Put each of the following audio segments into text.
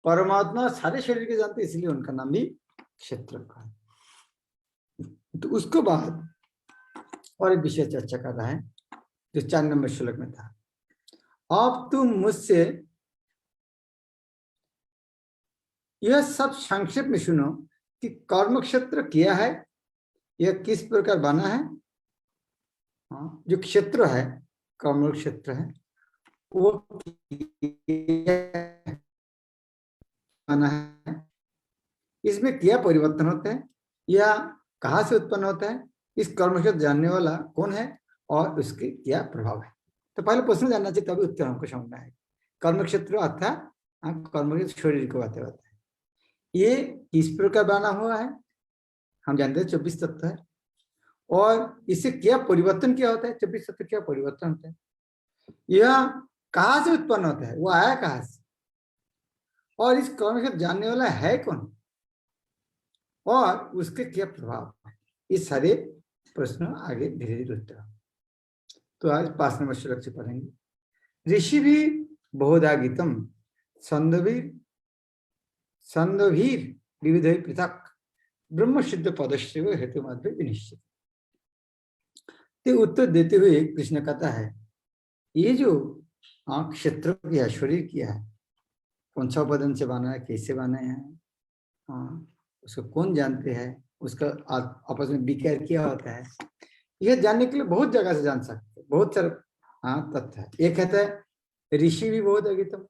परमात्मा सारे शरीर के जानते, इसलिए उनका नाम भी क्षेत्रज्ञ है। तो उसको बाद और एक विषय चर्चा कर रहा है जो 4 नंबर श्लोक में था। अब तुम मुझसे यह सब संक्षेप में सुनो कि कर्म क्षेत्र क्या है, यह किस प्रकार बना है। जो क्षेत्र है, कर्म क्षेत्र है, वो बना है, इसमें क्या परिवर्तन होता है या कहाँ से उत्पन्न होता है, इस कर्म क्षेत्र जानने वाला कौन है और उसके क्या प्रभाव है। तो पहले प्रश्न जानना चाहिए, तभी उत्तर हमको समझना है। कर्म क्षेत्र अर्थात कर्म क्षेत्र शरीर को बातें होता है। ये किस प्रकार बना हुआ है, हम जानते हैं 24 तत्व है, और इससे क्या परिवर्तन क्या होता है, 24 तत्व क्या परिवर्तन होता है, यह कहाँ से उत्पन्न होता है, वो आया कहाँ से, और इस कर्म क्षेत्र जानने वाला है कौन और उसके क्या प्रभाव है। ये सारे प्रश्न आगे धीरे धीरे उत्तर। तो आज 5 नंबर श्लोक से पढ़ेंगे। ऋषि भी बहुधा गीतम संदवीर विविध पृथक ब्रह्म सिद्ध पदश्री हेतु मध्य विनिश्चित। तो उत्तर देते हुए कृष्ण कहता है, ये जो क्षेत्र किया, शरीर किया है, कौन सा उपादान से बना है, कैसे बना है, उसको कौन जानते हैं, उसका आपस में विकार क्या होता है, यह जानने के लिए बहुत जगह से जान सकते हैं, बहुत सारे तथ्य है। एक कहता है ऋषि भी बहुत अगितम,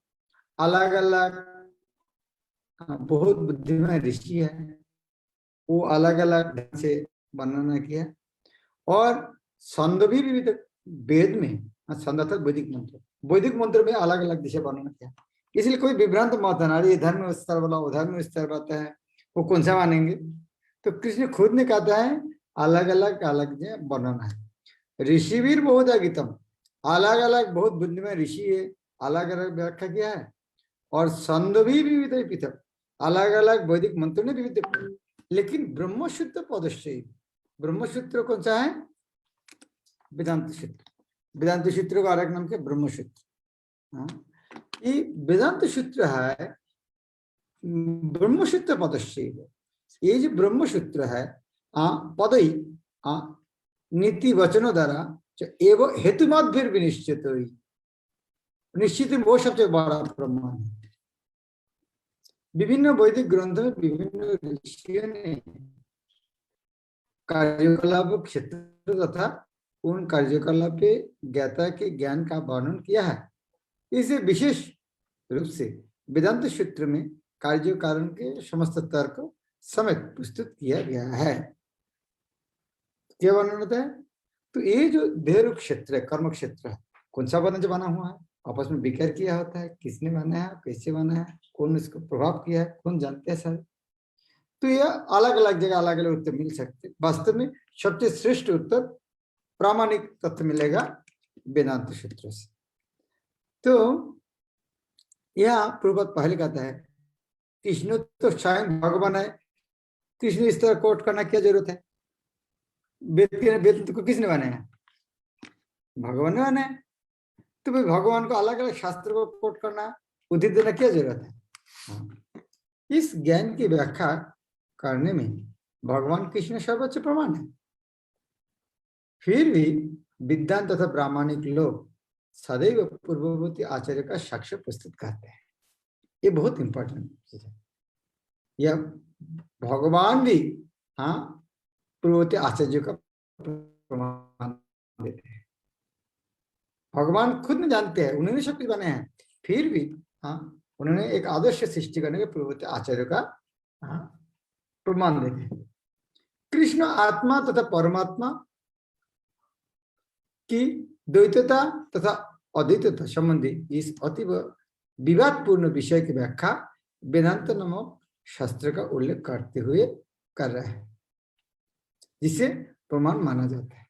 अलग अलग बहुत बुद्धिमान ऋषि है, वो अलग अलग ढंग से वर्णना किया। और छंद भी विविध, वेद में छंद अर्थात वैदिक मंत्र में अलग अलग दिशा वर्णना किया, इसलिए कोई विभ्रांत मत है, ये धर्म विस्तार वाला वो धर्म विस्तार बताता है, वो कौन सा मानेंगे। तो कृष्ण खुद ने कहता है अलग अलग वर्णना है। ऋषिवीर बहुत गीतम, अलग अलग बहुत बुद्धिमान ऋषि है, अलग अलग व्याख्या किया है। और छंद भी विविध पृथक, अलग अलग वैदिक मंत्रों ने विविध, लेकिन ब्रह्मसूत्र पदश्चय, ब्रह्मसूत्र कौन सा है, वेदांत सूत्र। वेदांत सूत्र का अलग नाम क्या, ब्रह्मसूत्र। ये वेदांत सूत्र है ब्रह्मसूत्र पदश्चय। ये जो ब्रह्मसूत्र है पदई नीति वचनों द्वारा एवं हेतुमत भी विनिश्चित हुई, निश्चित वो सबसे बड़ा प्रमाण है। विभिन्न वैदिक ग्रंथों में विभिन्न ऋषियों ने कार्यकलाप क्षेत्र तथा उन कार्यकलाप पे ज्ञाता के ज्ञान का वर्णन किया है। इसे विशेष रूप से वेदांत सूत्र में कार्य कारण के समस्त तर्क समेत प्रस्तुत किया गया है। क्या वर्णन होता है, तो ये जो देह क्षेत्र है, कर्म क्षेत्र है, कौन सा वर्ण बना हुआ है, आपस में विकार किया होता है, किसने बना है, कैसे बना है, कौन इसको प्रभाव किया है, कौन जानते हैं सर। तो यह अलग अलग जगह अलग अलग उत्तर मिल सकते। वास्तव में सबसे श्रेष्ठ उत्तर प्रामाणिक तथ्य मिलेगा वेदांत सूत्र से। तो यह पूर्वत पहले कहता है कृष्ण तो स्वयं भगवान है, कृष्ण इस तरह कोट करना क्या जरूरत है, वेद को किसने बनाया, भगवान ने बनाया। तो भाई भगवान को अलग अलग शास्त्र को कोट करना, उदित देना क्या जरूरत है। इस ज्ञान की व्याख्या करने में भगवान कृष्ण सर्वोच्च प्रमाण है। फिर भी विद्वान तथा प्रामाणिक लोग सदैव पूर्ववर्ती आचार्य का साक्ष्य प्रस्तुत करते हैं। ये बहुत इंपॉर्टेंट चीज है। यह भगवान भी पूर्ववर्ती आचार्य का प्रमाण देते हैं। भगवान खुद नहीं जानते हैं, उन्होंने सब कुछ बनाया है, फिर भी उन्होंने एक आदर्श सृष्टि करने के पूर्ववर्ती आचार्य का प्रमाण देते हैं। कृष्ण आत्मा तथा परमात्मा की द्वैतता तथा अद्वैतता संबंधी इस अतीव विवादपूर्ण विषय की व्याख्या वेदांत नामक शास्त्र का उल्लेख करते हुए कर रहे हैं, जिसे प्रमाण माना जाता है।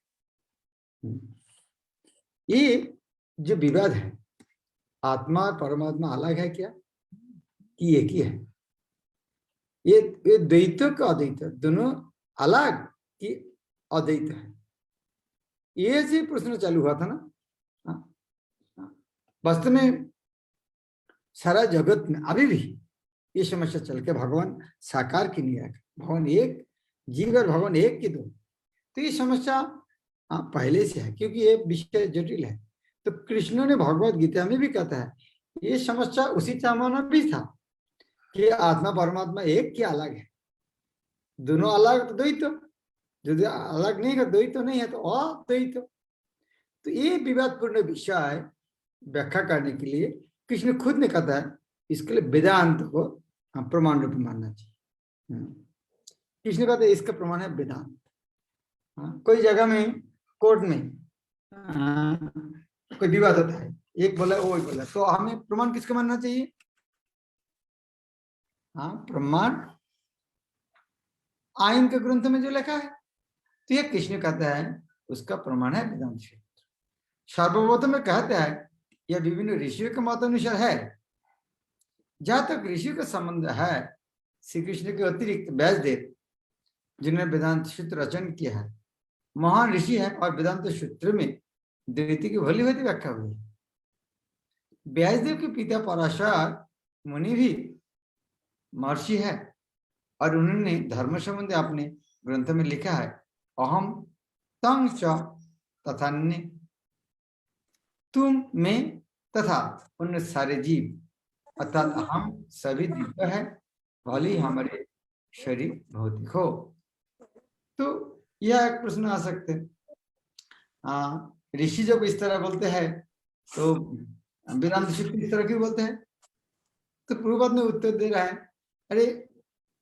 ये जो विवाद है, आत्मा और परमात्मा अलग है क्या कि एक ही है, ये द्वैत का अद्वैत दोनों अलग कि अद्वैत है, ये जो प्रश्न चालू हुआ था ना। वास्तव में सारा जगत में अभी भी ये समस्या चल के भगवान साकार की नहीं आएगा, भगवान एक, जीव और भगवान एक की दो। तो ये समस्या पहले से है, क्योंकि ये विषय जटिल है। तो कृष्ण ने भगवत गीता में भी कहता है ये समस्या उसी जमाना भी था कि आत्मा परमात्मा एक क्या अलग है, दोनों अलग तो द्वैत, यदि अलग नहीं है द्वैत तो नहीं है, तो अद्वैत। तो ये विवादपूर्ण विषय व्याख्या करने के लिए कृष्ण खुद ने कहता है इसके लिए वेदांत को प्रमाण रूप में मानना चाहिए। कृष्ण कहते हैं इसका प्रमाण है वेदांत। कोई जगह में कोर्ट में कोई विवाद होता है, एक बोला वो एक बोला, तो हमें प्रमाण किसका मानना चाहिए? प्रमाण आइन के ग्रंथ में जो लिखा है, तो ये कृष्ण कहता है उसका प्रमाण है वेदांत क्षेत्र। सर्वप्रथम में कहता है यह विभिन्न ऋषियों के मत अनुसार है। जहां तक ऋषियों का संबंध है, श्री कृष्ण के अतिरिक्त व्यासदेव जिन्होंने वेदांत सूत्र रचन किया है, महान ऋषि है और वेदांत सूत्र में द्वैत की भली भांति व्याख्या हुई है। व्यासदेव के पिता पराशर मुनि भी महर्षि है और उन्होंने धर्म संबंधी अपने ग्रंथ में लिखा है अहम तंग च तथान्य, तुम में तथा उन सारे जीव, अर्थात हम सभी दिव्य है, भले हमारे शरीर भौतिक हो। तो यह एक प्रश्न आ सकते हैं, ऋषि जब इस तरह बोलते हैं तो वेदांत सूत्र इस तरह क्यों बोलते हैं? तो पूर्वपद में उत्तर दे रहा है अरे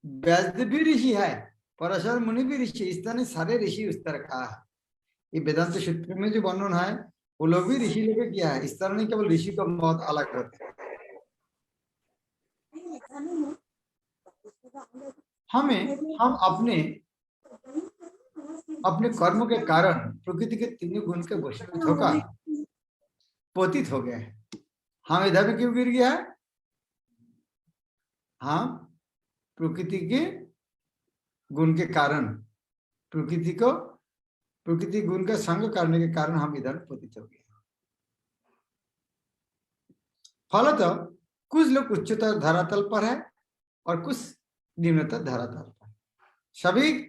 व्यासदेव भी ऋषि है, पराशर मुनि भी ऋषि, इस तरह सारे ऋषि उस तरह का है। ये वेदांत सूत्र में जो वर्णन है वो लोग भी ऋषि लोग किया है, इस तरह नहीं केवल ऋषि का बहुत अलग होते हैं। हम अपने कर्म के कारण प्रकृति के तीनों गुण के वशीभूत होकर पतित हो गए हैं। हम इधर में क्यों गिर गया है? हम प्रकृति के गुण के कारण, प्रकृति गुण का संग करने के कारण हम इधर पतित हो गए। फलतः कुछ लोग उच्चतर धरातल पर है और कुछ निम्नतर धरातल पर,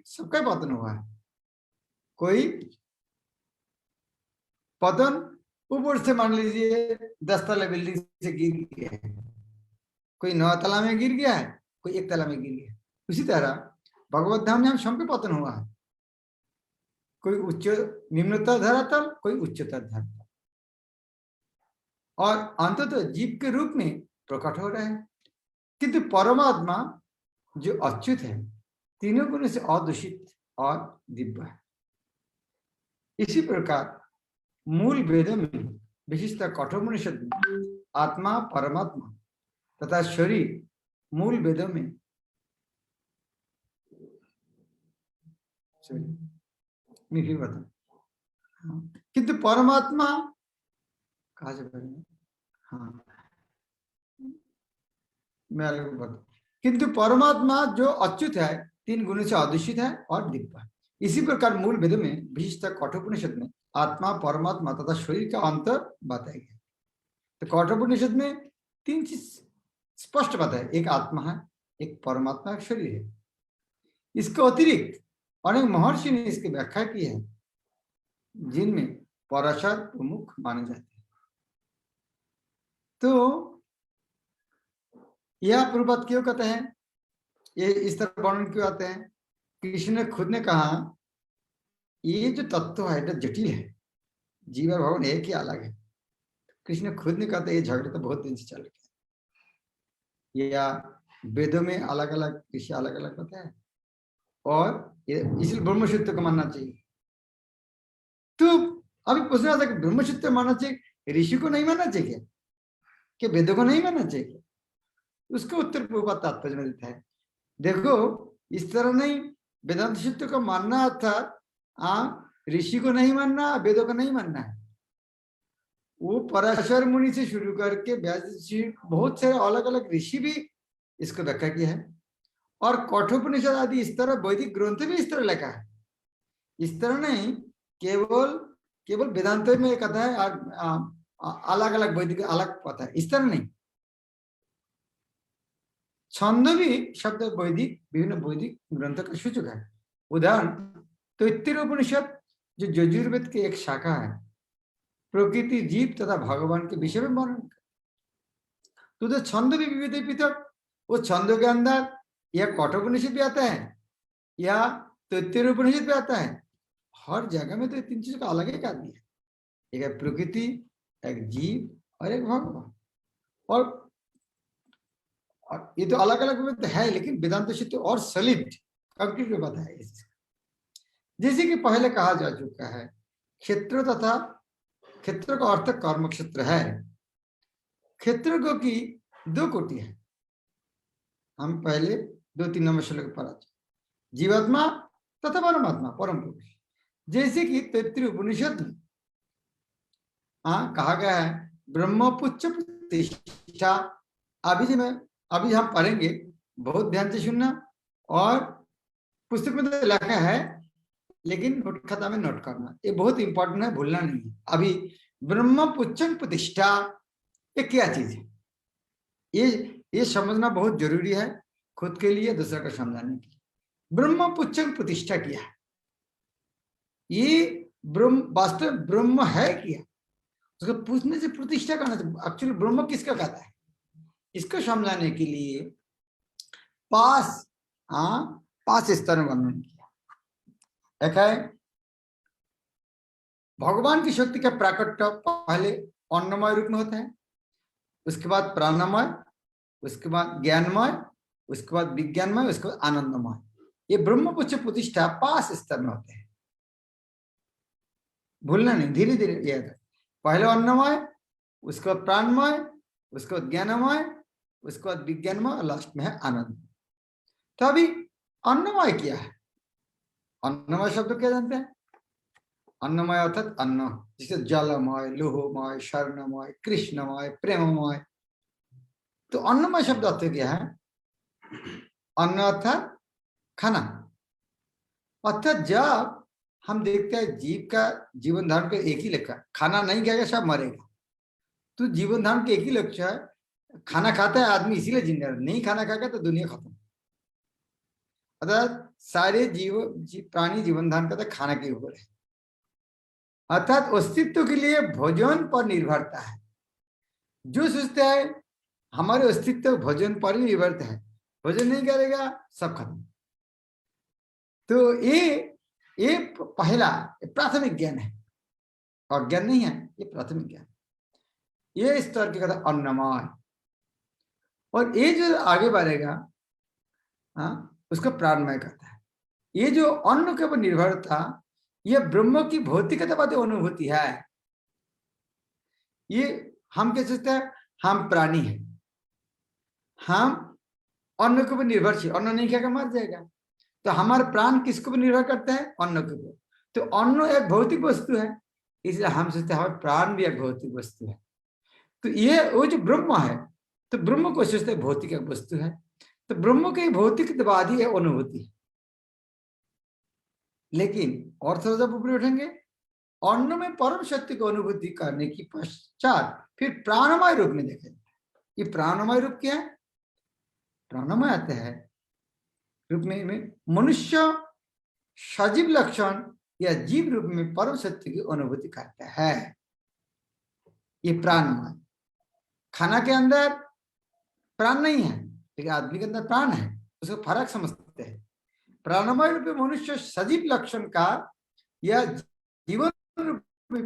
सबका पतन हुआ है। कोई पतन ऊपर से मान लीजिए 10 तला बिल्डिंग से गिर गया है, कोई 9 तला में गिर गया है, कोई 1 तला में गिर गया। उसी तरह भगवत धाम में हम सब पे पतन हुआ है, कोई उच्च निम्नतर धरातल, कोई उच्चतर धरातल, और अंततः जीव के रूप में प्रकट हो रहे हैं। किंतु परमात्मा जो अच्युत है, तीनों गुणों से अदूषित और दिव्य है। इसी प्रकार मूल वेदों में विशिष्ट कठोपनिषद में आत्मा परमात्मा तथा शरीर मूल वेदों में किंतु परमात्मा कहा से मैं बता, किंतु परमात्मा जो अच्युत है, 3 गुणों से अदूषित है और दिव्य है। इसी प्रकार मूल वेद में विशिष्ट कठोपनिषद में आत्मा परमात्मा तथा शरीर का अंतर बताया गया। तो कठोपनिषद में 3 चीज स्पष्ट बताया, एक आत्मा है, एक परमात्मा, एक शरीर है। इसके अतिरिक्त अनेक महर्षि ने इसकी व्याख्या की है जिनमें पराशर प्रमुख माने जाते हैं। तो यह पूर्वपद क्यों कहते हैं, ये इस तरह वर्णन क्यों आते हैं? कृष्ण ने खुद ने कहा ये जो तत्व है तो जटिल है, जीव और भगवान एक ही अलग है। कृष्ण खुद ने कहते ये झगड़े तो बहुत दिन से चल रहे हैं, या वेदों में अलग अलग विषय अलग अलग होता है और इसलिए ब्रह्मसूत्र को मानना चाहिए। तो अभी पूछ रहा था कि ब्रह्मसूत्र मानना चाहिए, ऋषि को नहीं मानना चाहिए क्या वेदों को नहीं मानना चाहिए? उसका उत्तर पूर्वपद तात्पर्य में देता है, देखो इस तरह नहीं, वेदांत सूत्र को मानना अर्थात ऋषि को नहीं मानना, वेदों को नहीं मानना है। वो पराशर मुनि से शुरू करके व्यास जी, बहुत सारे अलग अलग ऋषि भी इसको व्याख्या किया है, और कठोपनिषद आदि इस तरह वैदिक ग्रंथ भी इस तरह लिखा है। इस तरह नहीं केवल वेदांत में कहता है अलग अलग वैदिक अलग पता है, इस तरह नहीं। छंद भी शब्द वैदिक विभिन्न वैदिक ग्रंथों का सूचक है। उदाहरण तैत्तिरीय उपनिषद जो यजुर्वेद की एक शाखा है, प्रकृति, जीव तथा भगवान के विषय में वर्णन कर। तो छंद भी विविध पृथक, वो छंदों के अंदर या कठोपनिषद भी आता है या तैत्तिरीय उपनिषद भी आता है। हर जगह में तो तीन चीजों का अलग ही कहा दिया है, एक है प्रकृति, एक जीव और एक भगवान। और ये तो अलग अलग है, लेकिन वेदांत सूत्र और सॉलिड कंक्रीट में बताया है। जैसे कि पहले कहा जा चुका है, क्षेत्र तथा क्षेत्र का अर्थ कर्म क्षेत्र है। क्षेत्र की दो कोटि है, हम पहले 2-3 नंबर श्लोक पढ़ा, जीवात्मा तथा परमात्मा, परम पुरुष। जैसे कि तैत्तिरीय उपनिषद में कहा गया है ब्रह्मपुच्छ प्रतिष्ठा। अभी हम पढ़ेंगे, बहुत ध्यान से सुनना, और पुस्तक में तो लिखा है लेकिन नोट खाता में नोट करना, ये बहुत इंपॉर्टेंट है, भूलना नहीं है। अभी ब्रह्मपुच्छं प्रतिष्ठा ये क्या चीज है, ये समझना बहुत जरूरी है, खुद के लिए, दूसरा को समझाने के लिए। ब्रह्मपुच्छं प्रतिष्ठा क्या है, ये ब्रह्म वास्तव ब्रह्म है क्या, उसको पूछने से प्रतिष्ठा करना चाहिए। एक्चुअली ब्रह्म किसका कहता है, इसको समझाने के लिए पांच स्तर में वर्णन किया। एक है भगवान की शक्ति का प्राकट्य पहले अन्नमय रूप में होता है, उसके बाद प्राणमय, उसके बाद ज्ञानमय, उसके बाद विज्ञानमय, उसके बाद आनंदमय। ये ब्रह्मपुच्छ प्रतिष्ठा 5 स्तर में होते हैं, भूलना नहीं, धीरे धीरे याद है। पहले अन्नमय, उसके बाद प्राणमय, उसके बाद ज्ञानमय, उसके बाद विज्ञानमय, और लास्ट में है आनंद। तो अभी अन्नमय क्या है, अन्नमय शब्द क्या जानते हैं, अन्नमय अर्थात अन्न, जिसे जलमय, लोहमय, स्वर्णमय, कृष्णमय, प्रेममय। तो अन्नमय शब्द अर्थ क्या है, अन्न अर्थात खाना। अर्थात जब हम देखते हैं जीव का जीवन धारण का एक ही लक्ष्य, खाना नहीं खाएगा सब मरेगा, तो जीवन धारण का एक ही लक्ष्य है, खाना खाता है आदमी इसीलिए जिंदा है, नहीं खाना खाएगा तो दुनिया खत्म। अर्थात सारे प्राणी जीवन धारण करते खाना के ऊपर है, अर्थात अस्तित्व के लिए भोजन पर निर्भरता है। जो सोचता है हमारे अस्तित्व भोजन पर ही निर्भर है, भोजन नहीं करेगा सब खत्म। तो ये पहला प्राथमिक ज्ञान है, और ज्ञान नहीं है, ये प्राथमिक ज्ञान, ये स्तर के कहता अन्नमय। और ये जो आगे बढ़ेगा उसको प्राणमय कहता है। ये जो अन्न के ऊपर निर्भरता, ये ब्रह्म की भौतिकतावादी अनुभूति है। ये हम क्या सोचते हैं, हम प्राणी हैं, हम अन्न के ऊपर निर्भरशील, अन्न नहीं खाएगा मर जाएगा, तो हमारे प्राण किसके ऊपर निर्भर करते हैं, अन्न के ऊपर। तो अन्न एक भौतिक वस्तु है, इसलिए हम सोचते हैं हमारे प्राण भी एक भौतिक वस्तु है। तो ये वो जो ब्रह्म है, तो ब्रह्म को सोचते हैं भौतिक एक वस्तु है, तो ब्रह्म की भौतिकवादी है अनुभूति। लेकिन और थोड़ा जब ऊपर उठेंगे, अन्न में परम सत्य की अनुभूति करने की पश्चात फिर प्राणमय रूप में देखें। ये प्राणमय रूप क्या है, प्राणमय आता है रूप में मनुष्य सजीव लक्षण या जीव रूप में परम सत्य की अनुभूति करता है। ये प्राणमय, खाना के अंदर प्राण नहीं है लेकिन आदमी के अंदर प्राण है, उसको फर्क समझते हैं। प्राणमय रूप में मनुष्य सजीव लक्षण का या जीवन रूप में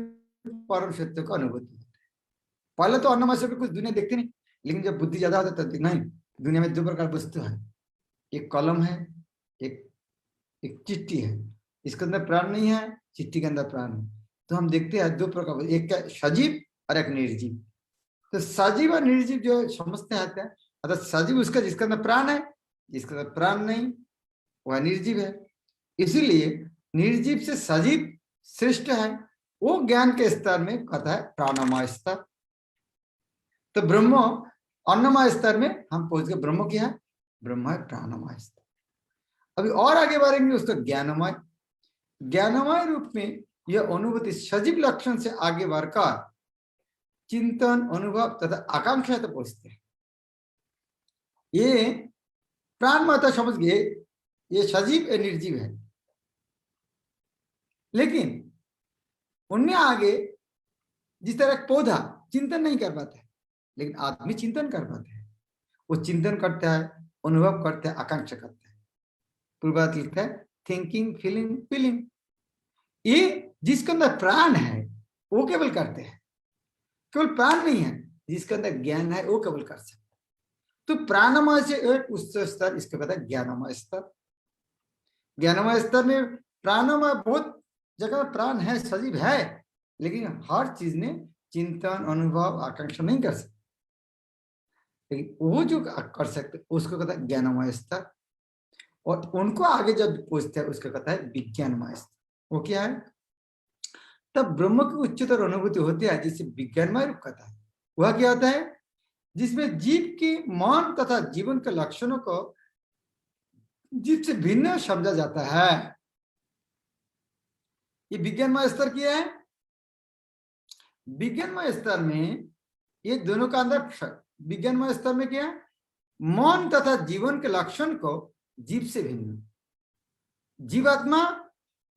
परम सत्य का अनुभूति होता है। पहले तो अन्नमय से कुछ दुनिया देखती नहीं, लेकिन जब बुद्धि ज्यादा होता है तो नहीं, दुनिया में 2 प्रकार वस्तु है, एक कलम है, एक चिट्ठी है। इसके अंदर प्राण नहीं है, चिट्ठी के अंदर प्राण है। तो हम देखते हैं 2 प्रकार, एक सजीव और एक निर्जीव। तो सजीव और निर्जीव जो समझते हैं, अर्थात सजीव उसका जिसके अंदर प्राण है, जिसके अंदर प्राण नहीं वह निर्जीव है। इसीलिए निर्जीव से सजीव श्रेष्ठ है, वो ज्ञान के स्तर में कहता है प्राणमय स्तर। तो ब्रह्म अन्नमय स्तर में हम पहुंच गए, ब्रह्म क्या है, ब्रह्म है प्राणमय स्तर। अभी और आगे बढ़ेंगे उसको ज्ञानमय। ज्ञानमय रूप में यह अनुभूति सजीव लक्षण से आगे बढ़कर चिंतन, अनुभव तथा आकांक्षा तक पहुंचते हैं। ये प्राण में होता है, समझ गए, ये सजीव या निर्जीव है। लेकिन उनमें आगे जिस तरह एक पौधा चिंतन नहीं कर पाता है, लेकिन आदमी चिंतन कर पाते हैं। वो चिंतन करता है, अनुभव करता है, आकांक्षा करता है। पूर्वात लिखता है थिंकिंग, फीलिंग, फीलिंग। ये जिसके अंदर प्राण है वो केवल करते हैं, केवल प्राण नहीं है, जिसके अंदर ज्ञान है वो केवल कर सकते। तो प्राणमय से एक उच्च स्तर, इसको कहता है ज्ञानमय स्तर। ज्ञानमय स्तर में प्राणमय बहुत जगह प्राण है, सजीव है, लेकिन हर चीज में चिंतन, अनुभव, आकांक्षा नहीं कर सकते। लेकिन वो जो कर सकते उसको कहता है ज्ञानमय स्तर। और उनको आगे जब पूछते हैं उसको कहता है विज्ञानमय स्तर। वो क्या है? तब ब्रह्म की उच्चतर अनुभूति होती है जिसे विज्ञानमय रूप कहता है। वह क्या होता है? जिसमें जीव की मन तथा जीवन के लक्षणों को जीव से भिन्न समझा जाता है। ये विज्ञानमय स्तर क्या है? विज्ञानमय स्तर में ये दोनों का अंदर, विज्ञानमय स्तर में क्या है? मन तथा जीवन के लक्षण को जीव से भिन्न। जीवात्मा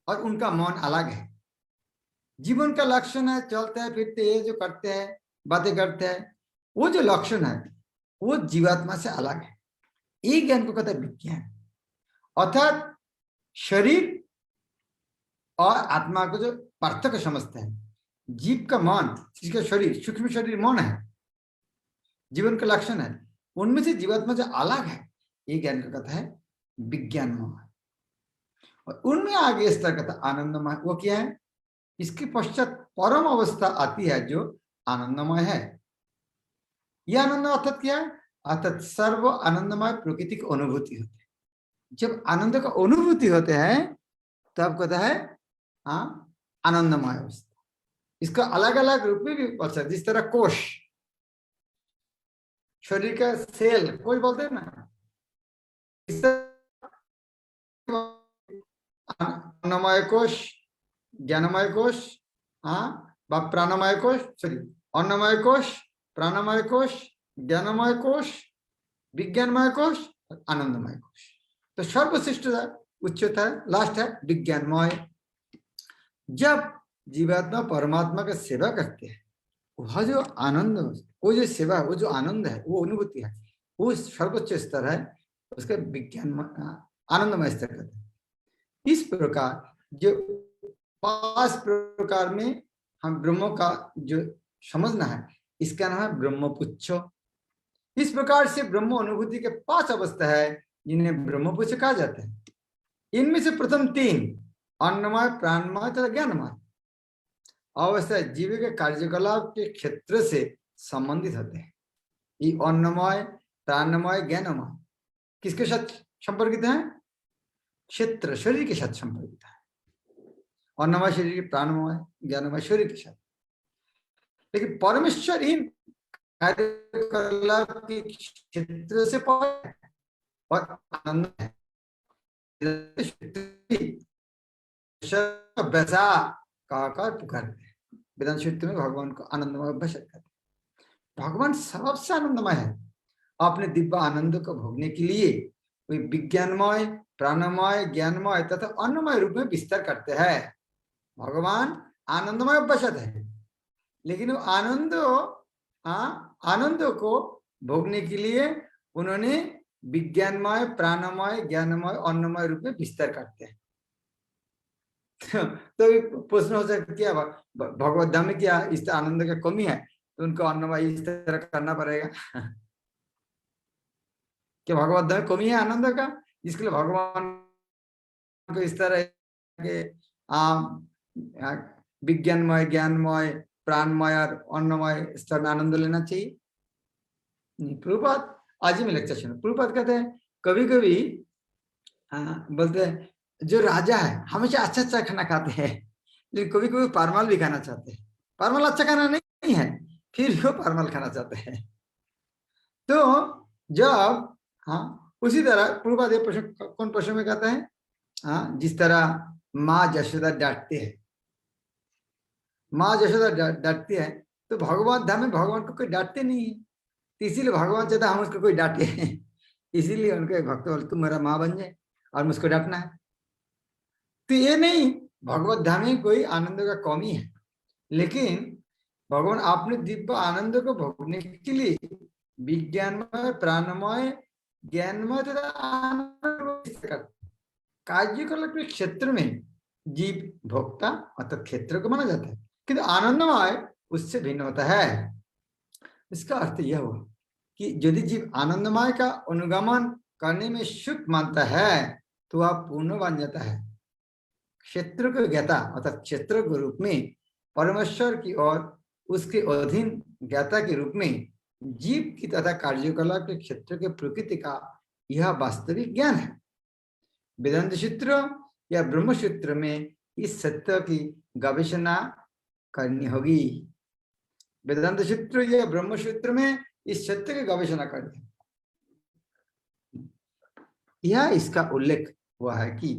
और उनका मन अलग है। जीवन का लक्षण है चलते हैं, फिरते हैं, जो करते हैं, बातें करते हैं, वो जो लक्षण है वो जीवात्मा से अलग है। ये ज्ञान को कहते हैं विज्ञान। अर्थात शरीर और आत्मा को जो पार्थक्य समझते हैं, जीव का मन, जिसका शरीर, सूक्ष्म शरीर मन है, जीवन का लक्षण है, उनमें से जीवात्मा जो अलग है, ये ज्ञान को कहता है विज्ञानमय। और उनमें आगे स्तर कहता है आनंदमय। वो क्या है? इसके पश्चात परम अवस्था आती है जो आनंदमय है। यह आनंद अर्थात क्या है? अर्थात सर्व आनंदमय प्रकृति की अनुभूति होती है। जब आनंद का अनुभूति होते हैं तब कहता है आनंदमय अवस्था। इसका अलग अलग रूप में भी बोल सकते, जिस तरह कोश, शरीर का सेल कोश बोलते हैं ना, इस अन्नमय कोश, ज्ञानमय कोश, प्राणमय कोश, सॉरी, अन्नमय कोश, प्राणमय कोश, ज्ञानमय कोश, विज्ञानमय कोश, आनंदमय कोश। तो सर्वश्रेष्ठ उच्चतर लास्ट है विज्ञानमय। जब जीवात्मा परमात्मा का सेवा करते हैं, वह जो आनंद, वो जो सेवा, वो जो आनंद है, वो अनुभूति है, वो सर्वोच्च स्तर है, उसका विज्ञान आनंदमय स्तर कहते हैं। इस प्रकार जो 5 प्रकार में हम ब्रह्म का जो समझना है, इसका नाम है ब्रह्मपुच्छ। इस प्रकार से ब्रह्म अनुभूति के 5 अवस्था है जिन्हें ब्रह्मपुच्छ कहा जाता है। इनमें से प्रथम 3 अन्नमय, प्राणमय तथा ज्ञानमय अवस्था जीव के कार्यकलाप के क्षेत्र से संबंधित होते हैं। ये अन्नमय, प्राणमय, ज्ञानमय किसके साथ संपर्कित है? क्षेत्र, शरीर के साथ संपर्कित है। अन्नमय शरीर, प्राणमय, ज्ञानमय शरीर के साथ। लेकिन परमेश्वर इन कार्यकलाप के क्षेत्र से परे और आनंद है। वैसा कहकर पुकारते हैं। वेदांत सूत्र में भगवान को आनंदमय बशर कहते हैं। भगवान सबसे आनंदमय है। अपने दिव्य आनंद को भोगने के लिए वे विज्ञानमय, प्राणमय, ज्ञानमय तथा अन्नमय रूप में विस्तार करते हैं। भगवान आनंदमय बशर है, लेकिन वो आनंद को भोगने के लिए उन्होंने विज्ञानमय, प्राणमय, ज्ञानमय, अन्नमय रूप में विस्तार करते हैं। तो प्रश्न हो सकता है क्या भगवत धाम में क्या इस आनंद का कमी है, तो उनको अन्नमय इस तरह करना पड़ेगा। क्या भगवत धाम में कमी है आनंद का, इसके लिए भगवान को इस तरह के विज्ञानमय, ज्ञानमय, प्राणमय और अन्नमय स्तर में आनंद लेना चाहिए? नहीं। प्रभुपाद आज ही में लेक्चर सुना, प्रभुपाद कहते हैं कभी कभी बोलते हैं जो राजा है हमेशा अच्छा अच्छा खाना खाते हैं, लेकिन कभी कभी परमल भी खाना चाहते हैं। परमल अच्छा खाना नहीं है, फिर वो परमल खाना चाहते हैं। तो जब उसी तरह प्रभुपाद कौन प्रश्न में कहते हैं, जिस तरह माँ यशोदा डांटते हैं, माँ यशोदा डांटती है, तो भगवान धाम में भगवान को कोई डांटते नहीं है, तो इसीलिए भगवान चाहता हम उसको कोई डांटे। इसीलिए उनके भक्त बोले तुम मेरा माँ बन जाए और मुझको डांटना है। तो ये नहीं, भगवत धाम में कोई आनंद का कमी है, लेकिन भगवान आपने दिव्य आनंद को भोगने के लिए विज्ञानमय, प्राणमय, ज्ञानमय तथा आनंद कार्यकलाप के क्षेत्र में जीव भोक्ता अर्थात क्षेत्र को माना जाता है, किंतु आनंदमय उससे भिन्न होता है। इसका अर्थ यह हुआ कि यदि जीव आनंदमय का अनुगमन करने में सुख मानता है तो वह पूर्ण बन जाता है। क्षेत्र को ज्ञाता अर्थात क्षेत्र के रूप में परमेश्वर की और उसके अधीन ज्ञाता के रूप में जीव की तथा कार्यकलाप के क्षेत्र के प्रकृति का यह वास्तविक ज्ञान है। वेदांत सूत्र या ब्रह्म सूत्र में इस सत्य की गवेषणा करनी होगी। वेदांत सूत्र या ब्रह्म सूत्र में इस सत्य की गवेषणा करनी है। यह इसका उल्लेख हुआ है कि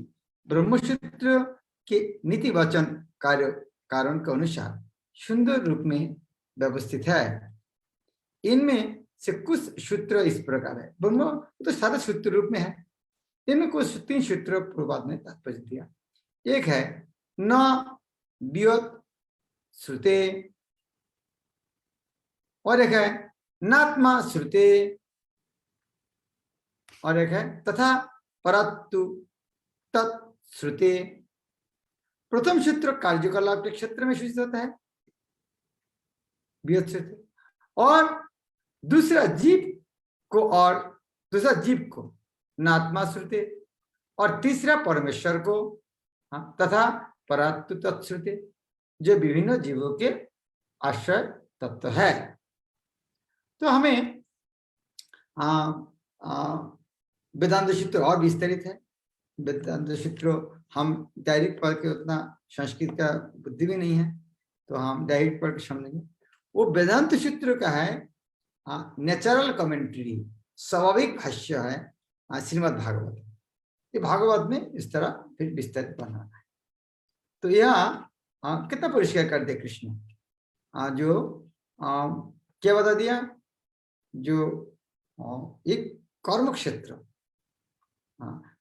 ब्रह्म सूत्र के नीति वचन कार्य कारण के अनुसार सुंदर रूप में व्यवस्थित है। इनमें से कुछ सूत्र इस प्रकार है, ब्रह्म तो सारे सूत्र रूप में है। इनमें कुछ 3 सूत्र प्रभात ने तात्पर्य दिया। एक है न व्युत श्रुते, और एक है नात्मा श्रुते, और एक है तथा परत्तु तत्श्रुते। प्रथम सूत्र कार्यकलाप के क्षेत्र में सूचित होता है व्युत श्रुते, और दूसरा जीव को नात्मा श्रुते, और तीसरा परमेश्वर को तथा परात्तु तत्श्रुते, जो विभिन्न जीवों के आश्रय तत्व है। तो हमें वेदांत सूत्र और विस्तरित है। वेदांत सूत्र हम डायरेक्ट पढ़ के, उतना संस्कृत का बुद्धि भी नहीं है तो हम डायरेक्ट पढ़ के समझेंगे। वो वेदांत सूत्र का है नेचुरल कमेंट्री, स्वाभाविक भाष्य है श्रीमद् भागवत। ये भागवत में इस तरह फिर विस्तारित बना है। तो यह कितना परिष्कार कर दे कृष्ण, जो क्या बता दिया, जो एक कर्म क्षेत्र,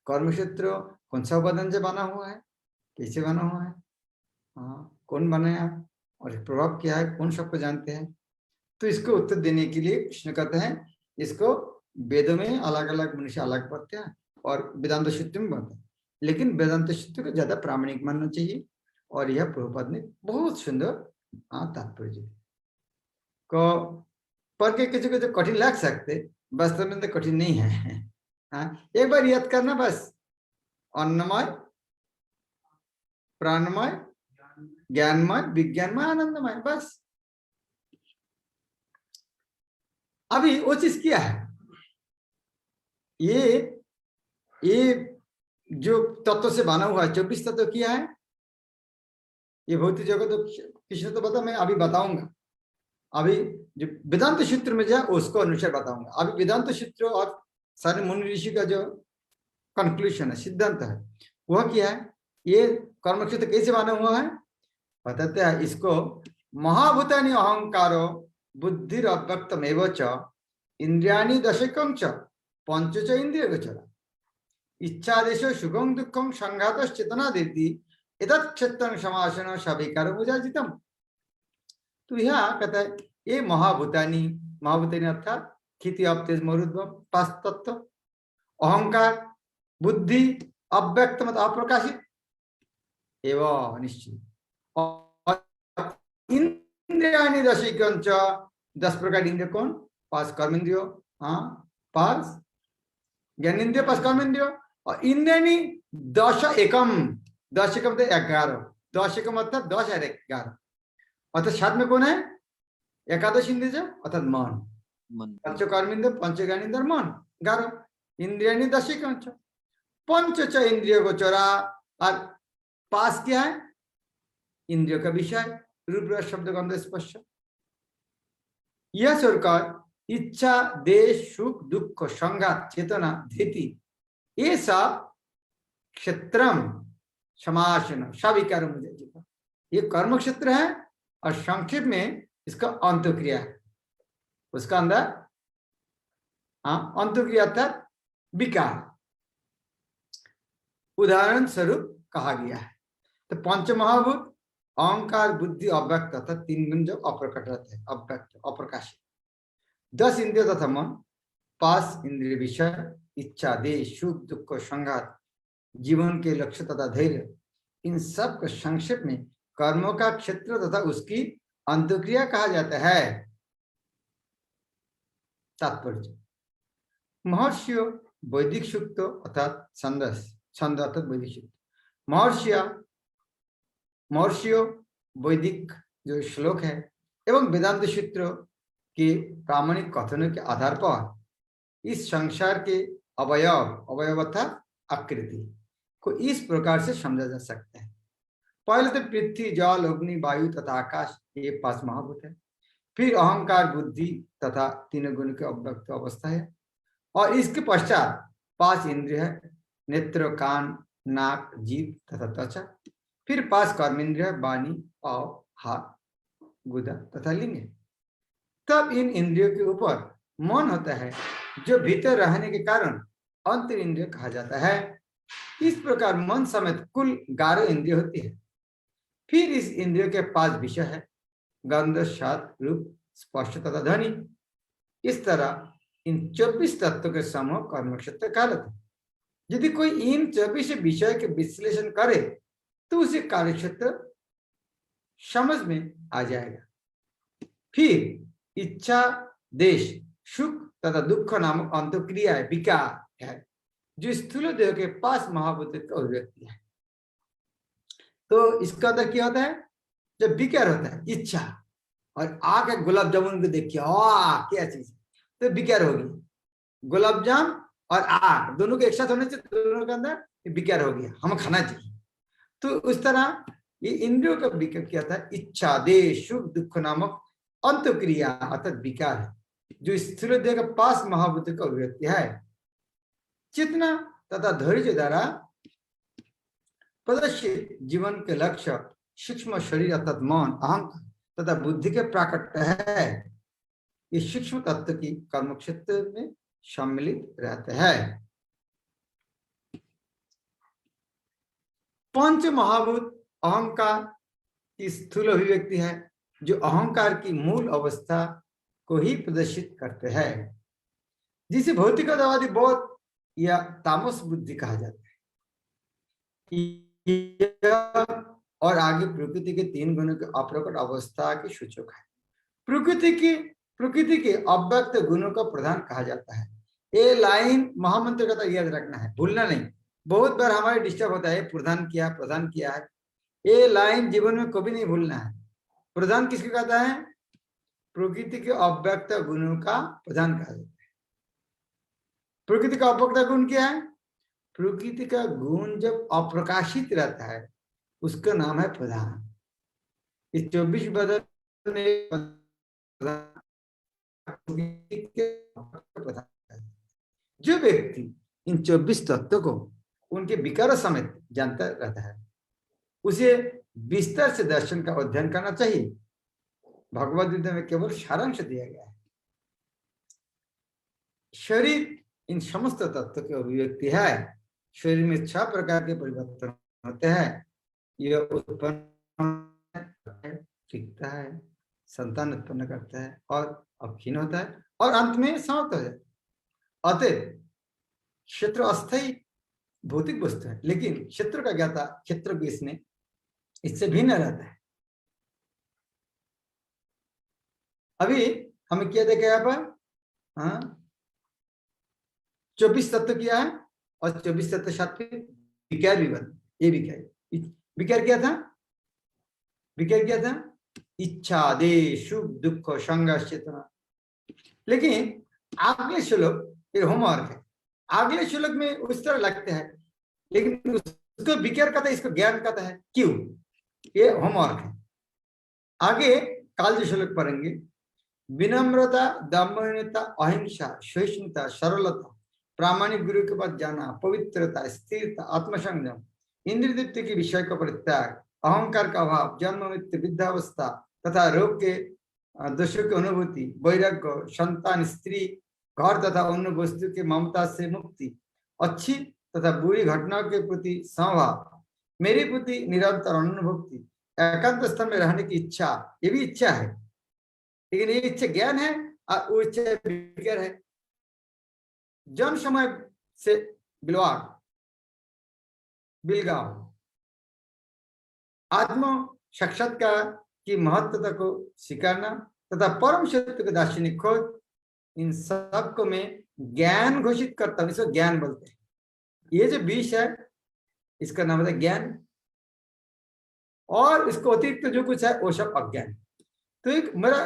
कर्म क्षेत्र कौन सा उपादान से बना हुआ है, कैसे बना हुआ है, कौन बनाया और प्रभाव क्या है, कौन सबको जानते हैं। तो इसको उत्तर देने के लिए कृष्ण कहते हैं इसको वेदों में अलग अलग मनुष्य अलग पढ़ते हैं और वेदांत सूत्र में पढ़ते हैं, लेकिन वेदांत सूत्र को ज्यादा प्रामाणिक मानना चाहिए। और यह प्रभुपाद ने बहुत सुंदर तात्पर्य को पढ़ के किसी को जो कठिन लग सकते, वास्तव में तो कठिन नहीं है। एक बार याद करना बस, अन्नमय, प्राणमय, ज्ञानमय, विज्ञानमय, आनंदमय, बस। अभी वो चीज क्या है, ये जो तत्व से बना हुआ है 24 तत्व किया है, ये भौतिक जगत तो कृष्ण तो बता, मैं अभी बताऊंगा। अभी जो वेदांत सूत्र में जाए उसको अनुसार बताऊंगा। अभी वेदांत सूत्र और सारे मुनि ऋषि का जो कंक्लूजन है, सिद्धांत है, वह क्या है, ये कर्म क्षेत्र कैसे बना हुआ है बताते हैं। इसको महाभूतानि अहंकारो बुद्धिर अव्यक्तमेव च इंद्रियाणि दशकं च पंच च इंद्रिय गोचरा इच्छादेश सुखं दुखं संघात चेतना देती एतत् क्षेत्रं समासन सविकार मुजाजितम। तो यहाँ कहता है ये महाभूतानि अर्थात स्थिति तेज मरुद्व 5 तत्व, अहंकार, बुद्धि, अव्यक्त मत अप्रकाशित एवं निश्चित, और इंद्रियाणि दशकं च 10 प्रकार इंद्रिय कौन, 5 कर्मेंद्रियो, 5 ज्ञानेन्द्रिय, 5 कर्मेंद्रियो, और इंद्रियाणि 10 एकम 11, 10 एकम अर्थात 10 और 11, अर्थात 7 में कौन है, एकादश इंद्रिय अर्थात मन, पंच कर्मेंद्रिय, पंच ज्ञानेन्द्रिय, मन 11, इंद्रियाणि 10 एकम च पंच च इंद्रिय गोचरा, और 5 क्या है, इंद्रियों का विषय, रूप रस शब्द गंध स्पर्श। यह सरकार इच्छा देश सुख दुख संघात चेतना धीति ये सब क्षेत्रम समासन सविकार मुझे, ये कर्म क्षेत्र है और संक्षेप में इसका अंतक्रिया है। उसका अंदर अंतक्रिया अर्थात विकार उदाहरण स्वरूप कहा गया है। तो पंच महाभूत अहंकार, बुद्धि, अव्यक्त तथा तीन गुण जो अप्रकट रहते हैं, अव्यक्त अप्रकाशित। 10 इंद्रिय तथा मन, 5 इंद्रिय विषय, इच्छा, देश, सुख, दुख, संघात, जीवन के लक्ष्य तथा धैर्य, इन सब को संक्षेप में कर्मों का क्षेत्र तथा उसकी अंतक्रिया कहा जाता है। तात्पर्य, महर्षियों वैदिक सूक्त अर्थात छंद अर्थात वैदिक सूक्त, महर्षियों वैदिक जो श्लोक है एवं वेदांत सूत्र के प्रामाणिक कथनों के आधार पर इस संसार के अवयव अर्थात आकृति को इस प्रकार से समझा जा सकता है। पहले तो पृथ्वी, जल, अग्नि, वायु तथा आकाश, ये 5 महाभूत है। फिर अहंकार, बुद्धि तथा तीनों गुण की अव्यक्त अवस्था है। और इसके पश्चात 5 इंद्रिय है, नेत्र, कान, नाक, जीभ तथा त्वचा। फिर 5 कर्मेंद्रिय, वाणी, पाँव, हाथ, गुदा तथा लिंग। तब इन इंद्रियों के ऊपर मन होता है, जो भीतर रहने के कारण अंतर इंद्रिय कहा जाता है। इस प्रकार मन समेत कुल 11 इंद्रिय होती है। फिर इस इंद्रियों के 5 विषय है, गंध, स्वाद, रूप, स्पर्श तथा ध्वनि। इस तरह इन 24 तत्वों के समूह कर्म क्षेत्र कहलाते हैं। यदि कोई इन 24 विषय के विश्लेषण करे तो उसे कार्य क्षेत्र समझ में आ जाएगा। फिर इच्छा, देश, सुख तथा दुख नामक अंतक्रिया है, विकार है, जो स्थूल देह के 5 महाभूत की अभिव्यक्ति है। तो इसका अंदर क्या होता है? जब विकार होता है, इच्छा, और आके गुलाब जामुन को देखिए, क्या चीज, तो विकार होगी। गुलाब जाम और आग दोनों के एक साथ होने से दोनों के अंदर विकार हो गया, हमें खाना चाहिए। तो उस तरह ये इंद्रियों का विकार क्या था? इच्छा, देश, सुख, दुख नामक अंतक्रिया अर्थात विकार है, जो स्थूल देह का 5 महाभूत का अभिव्यक्ति है। चेतना तथा धैर्य द्वारा प्रदर्शित जीवन के लक्ष्य सूक्ष्म शरीर अर्थात मन, अहंकार तथा बुद्धि के प्राकट्य है। ये सूक्ष्म तत्व की कर्म क्षेत्र में सम्मिलित रहते हैं। पंच महाभूत अहंकार की स्थूल अभिव्यक्ति है, जो अहंकार की मूल अवस्था को ही प्रदर्शित करते हैं, जिसे भौतिकतावादी बोध या तामस बुद्धि कहा जाता है। और आगे प्रकृति के 3 गुणों की अप्रकट अवस्था की सूचक है। प्रकृति के अव्यक्त गुणों का प्रधान कहा जाता है। ये लाइन महामंत्र का याद रखना है, भूलना नहीं। बहुत बार हमारे डिस्टर्ब होता है, प्रधान किया है। ये लाइन जीवन में कभी नहीं भूलना है। प्रधान किसको कहता है? प्रकृति के अव्यक्त गुणों का प्रधान कहा जाता है। प्रकृति का अव्यक्त गुण क्या है? प्रकृति का गुण जब अप्रकाशित रहता है उसका नाम है प्रधान। इस 24 बदल में जो व्यक्ति इन 24 तत्वों को उनके विकार समेत जानता रहता है, उसे विस्तार से दर्शन का अध्ययन करना चाहिए। भगवद गीता में केवल सारांश दिया गया है। शरीर इन समस्त तत्व की अभिव्यक्ति है। शरीर में 6 प्रकार के परिवर्तन होते हैं। यह उत्पन्न टिकता है, संतान उत्पन्न करता है और अब क्षीण होता है और अंत में समाप्त हो जाता है। अतः क्षेत्र अस्थायी भौतिक वस्तु है, लेकिन क्षेत्र का ज्ञाता क्षेत्र भी इससे भिन्न रहता है। अभी हमें क्या देखा यहाँ पर? 24 तत्व किया है और 24 तत्व साथ में विकार भी बन। ये विकार क्या था? इच्छा, देश, सुख, दुख, संघर्ष, चेतना। लेकिन अगले श्लोक ये होमवर्क है। अगले श्लोक में उस तरह लगते हैं, लेकिन उसको विकार कहता है, इसको ज्ञान कहता है। क्यों? ये होमवर्क है। आगे काल जो श्लोक पढ़ेंगे, विनम्रता, दमनता, अहिंसा, सहिष्णुता, सरलता, प्रामाणिक गुरु के पास जाना, पवित्रता, स्थिरता, आत्मसंयम, इंद्रिय दीप्ति के विषय का परित्याग, अहंकार का अभाव, जन्म मृत्यु, वृद्धावस्था तथा रोग के दोषों की अनुभूति, वैराग्य, संतान, स्त्री घर तथा अन्य वस्तु के ममता से मुक्ति, अच्छी तथा बुरी घटनाओं के प्रति समभाव, मेरी प्रति निरंतर अनुभूति, एकांत स्थान में रहने की इच्छा, ये भी इच्छा है, लेकिन ये इच्छा ज्ञान है और वो इच्छा विज्ञान है। जन्म समय से बिलगाव, आत्म साक्षात्कार की महत्वता को स्वीकारना तथा परम सत्य के दार्शनिक खोज, इन सब को मैं ज्ञान घोषित करता हूं। इसको ज्ञान बोलते हैं। ये जो विष है इसका नाम है ज्ञान, और इसको अतिरिक्त जो कुछ है वो सब अज्ञान। तो एक मेरा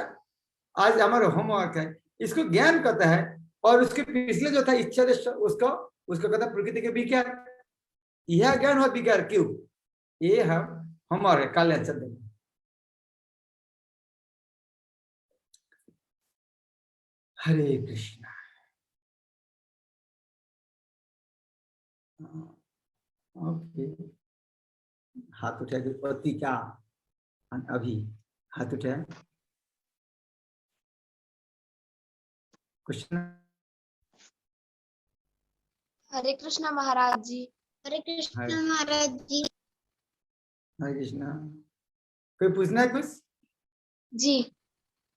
आज हमारा होमवर्क है, इसको ज्ञान कहता है, और उसके पिछले जो था इच्छा उसको कहता है प्रकृति के विकार। यह ज्ञान हो विकार क्यों, ये हम हमारे कल आंसर देंगे। हरे कृष्णा। ओके, हाथ उठाया कि पति का अभी हाथ उठाया। कृष्ण, हरे कृष्णा महाराज जी। हरे कृष्णा महाराज जी। हरे कृष्णा। कोई पूछना है कुछ? जी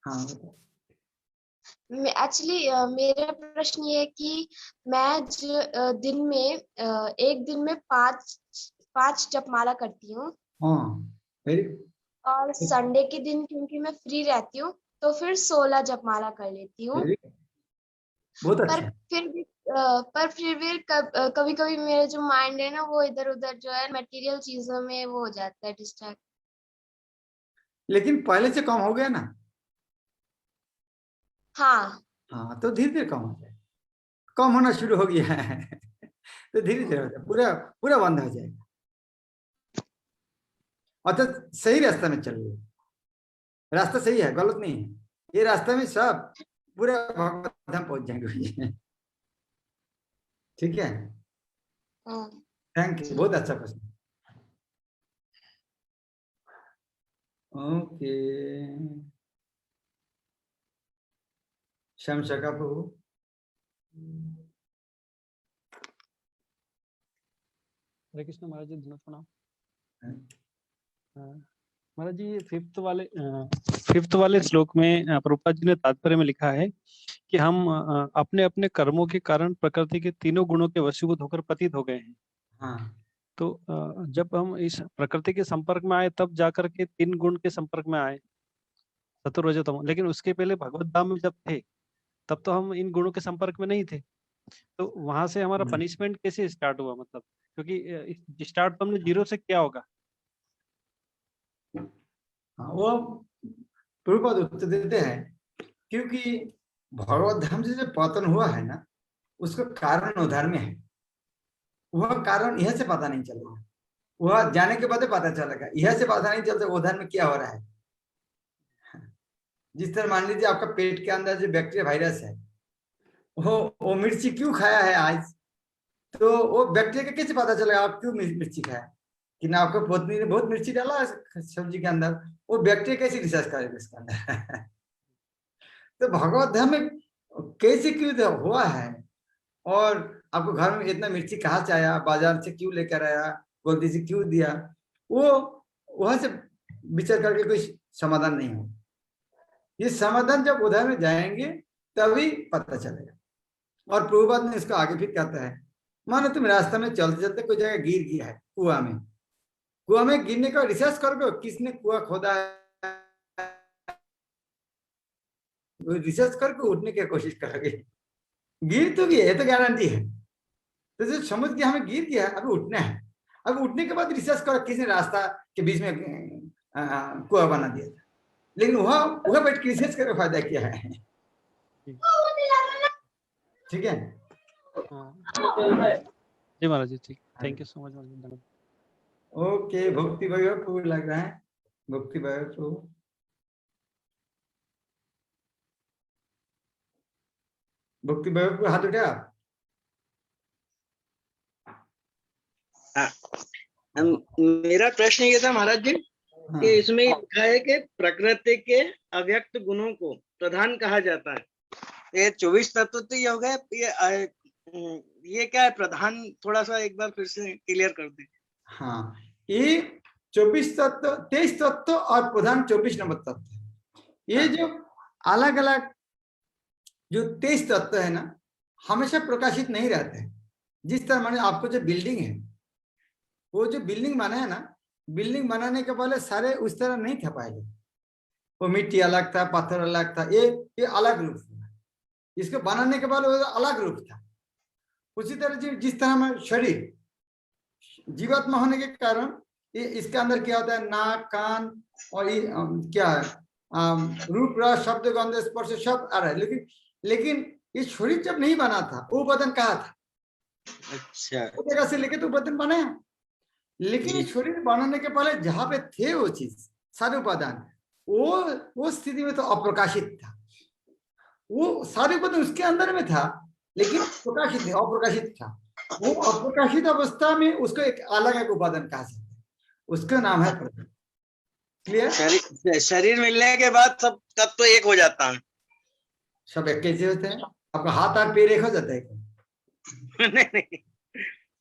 हाँ, एक्चुअली मेरा प्रश्न ये है कि मैं एक दिन में पांच जपमाला करती हूँ, और संडे के दिन क्योंकि मैं फ्री रहती हूँ तो फिर 16 जपमाला कर लेती हूँ। बहुत अच्छा। पर फिर भी कभी कभी मेरा जो माइंड है ना वो इधर उधर जो है मटेरियल चीजों में वो हो जाता है डिस्ट्रैक्ट। लेकिन पहले से कम हो गया ना? हाँ, तो धीरे धीरे कम हो जाएगा। कम होना शुरू हो गया है तो धीरे धीरे पूरा पूरा बंद हो जाएगा। अर्थात सही रास्ता में चल रही है, रास्ता सही है, गलत नहीं है। ये रास्ते में सब पूरा भगवत धाम पहुंच जाएंगे। ठीक है, थैंक यू, बहुत अच्छा प्रश्न। ओके, श्याम शका प्रभु। हरे कृष्ण महाराज जी, धन्यवाद प्रणाम। महाराज जी, फिफ्थ वाले श्लोक में प्रभुपाद जी ने तात्पर्य में लिखा है कि हम अपने अपने कर्मों के कारण प्रकृति के तीनों गुणों के वशीभूत होकर पतित हो गए हैं। हाँ, तो जब हम इस प्रकृति के संपर्क में आए तब जाकर के 3 गुण के संपर्क में आए, सत्व रजो तमो। लेकिन उसके पहले भगवत धाम में जब थे तब तो हम इन गुणों के संपर्क में नहीं थे। तो वहां से हमारा पनिशमेंट कैसे स्टार्ट हुआ, मतलब क्योंकि स्टार्ट तो हमने 0 से किया होगा। वो प्रभुपाद उत्तर देते हैं, क्योंकि भगवत धाम से जो पतन हुआ है ना, उसका कारण उधर में है। वह कारण यह से पता नहीं चलेगा, वह जाने के बाद पता चलेगा। यह से पता नहीं चलता उधर में क्या हो रहा है। जिस तरह मान लीजिए आपका पेट के अंदर जो बैक्टीरिया वायरस है, वो मिर्ची क्यों खाया है आज, तो वो बैक्टीरिया का कैसे पता चलेगा आप क्यों मिर्ची खाया? कि ना आपको पत्नी ने बहुत मिर्ची डाला सब्जी के अंदर, वो बैक्टीरिया कैसे रिसर्च करेगा इसके अंदर? तो भगवत धाम में कैसे क्यों हुआ है, और आपको घर में इतना मिर्ची कहाँ से आया, बाजार से क्यों लेकर आया, गलती से क्यों दिया, वो वहां से विचार करके कोई समाधान नहीं हो। ये समाधान जब उधर में जाएंगे तभी पता चलेगा। और प्रभुपाद ने इसको आगे फिर कहता है, मानो तुम रास्ते में चलते चलते कोई जगह गिर गया है, कुआं में गिरने का रिसर्च करोगे किसने कुआं खोदा है, रिसर्च करके उठने की कोशिश करोगे। गिर तो गया है तो गारंटी है, तो जो समझ के हमें गिर गया, अभी उठना है। अब उठने के बाद रिसर्च करो किसने रास्ता के बीच में कुआं बना दिया था, लेकिन वह बैठ के रिसर्च करके फायदा क्या है? ठीक है, जी महाराज जी, ठीक, thank you so much. Okay, भक्ति वैभव को लग रहा है, भक्ति वैभव को, भक्ति वैभव को हाथ उठा। मेरा प्रश्न ये था महाराज जी कि इसमें लिखा है कि प्रकृति के अव्यक्त गुणों को प्रधान कहा जाता है, ये 24 तत्व तो ये हो गए, ये क्या है प्रधान, थोड़ा सा एक बार फिर से क्लियर कर दे। हाँ, ये 24 तत्व, 23 तत्व और प्रधान 24 नंबर तत्व। ये जो अलग अलग जो 23 तत्व है ना, हमेशा प्रकाशित नहीं रहते हैं। जिस तरह माने आपको जो बिल्डिंग है, वो जो बिल्डिंग बना है ना, बिल्डिंग बनाने के पहले सारे उस तरह नहीं था पहले। वो मिट्टी अलग था, पत्थर अलग था, ये अलग रूप था। इसको बनाने के बाद वो अलग रूप था। उसी तरह जिस तरह में शरीर जीवात्मा होने के कारण ये इसके अंदर क्या होता है, नाक, कान और ये क्या है, रूप, रस, शब्द, गंध, स्पर्श सब आ रहा है। लेकिन ये शरीर जब नहीं बना था, वो बदन कहाँ था? अच्छा, वो जगह से लेके तो बदन बनाया। लेकिन ये शरीर बनाने के पहले जहां पे थे वो चीज, सारे उपादान, वो स्थिति में तो अप्रकाशित था। वो सारे उपादान उसके अंदर में था, लेकिन प्रकाशित नहीं, अप्रकाशित था। वो अप्रकाशित अवस्था में उसको एक अलग एक उपादान कहा जाता है, उसका नाम है प्रधान। क्लियर? शरीर मिलने के बाद सब तब तो एक हो जाता है। सब एक कैसे होते हैं? आपका हाथ और पैर एक हो जाता है क्या? नहीं,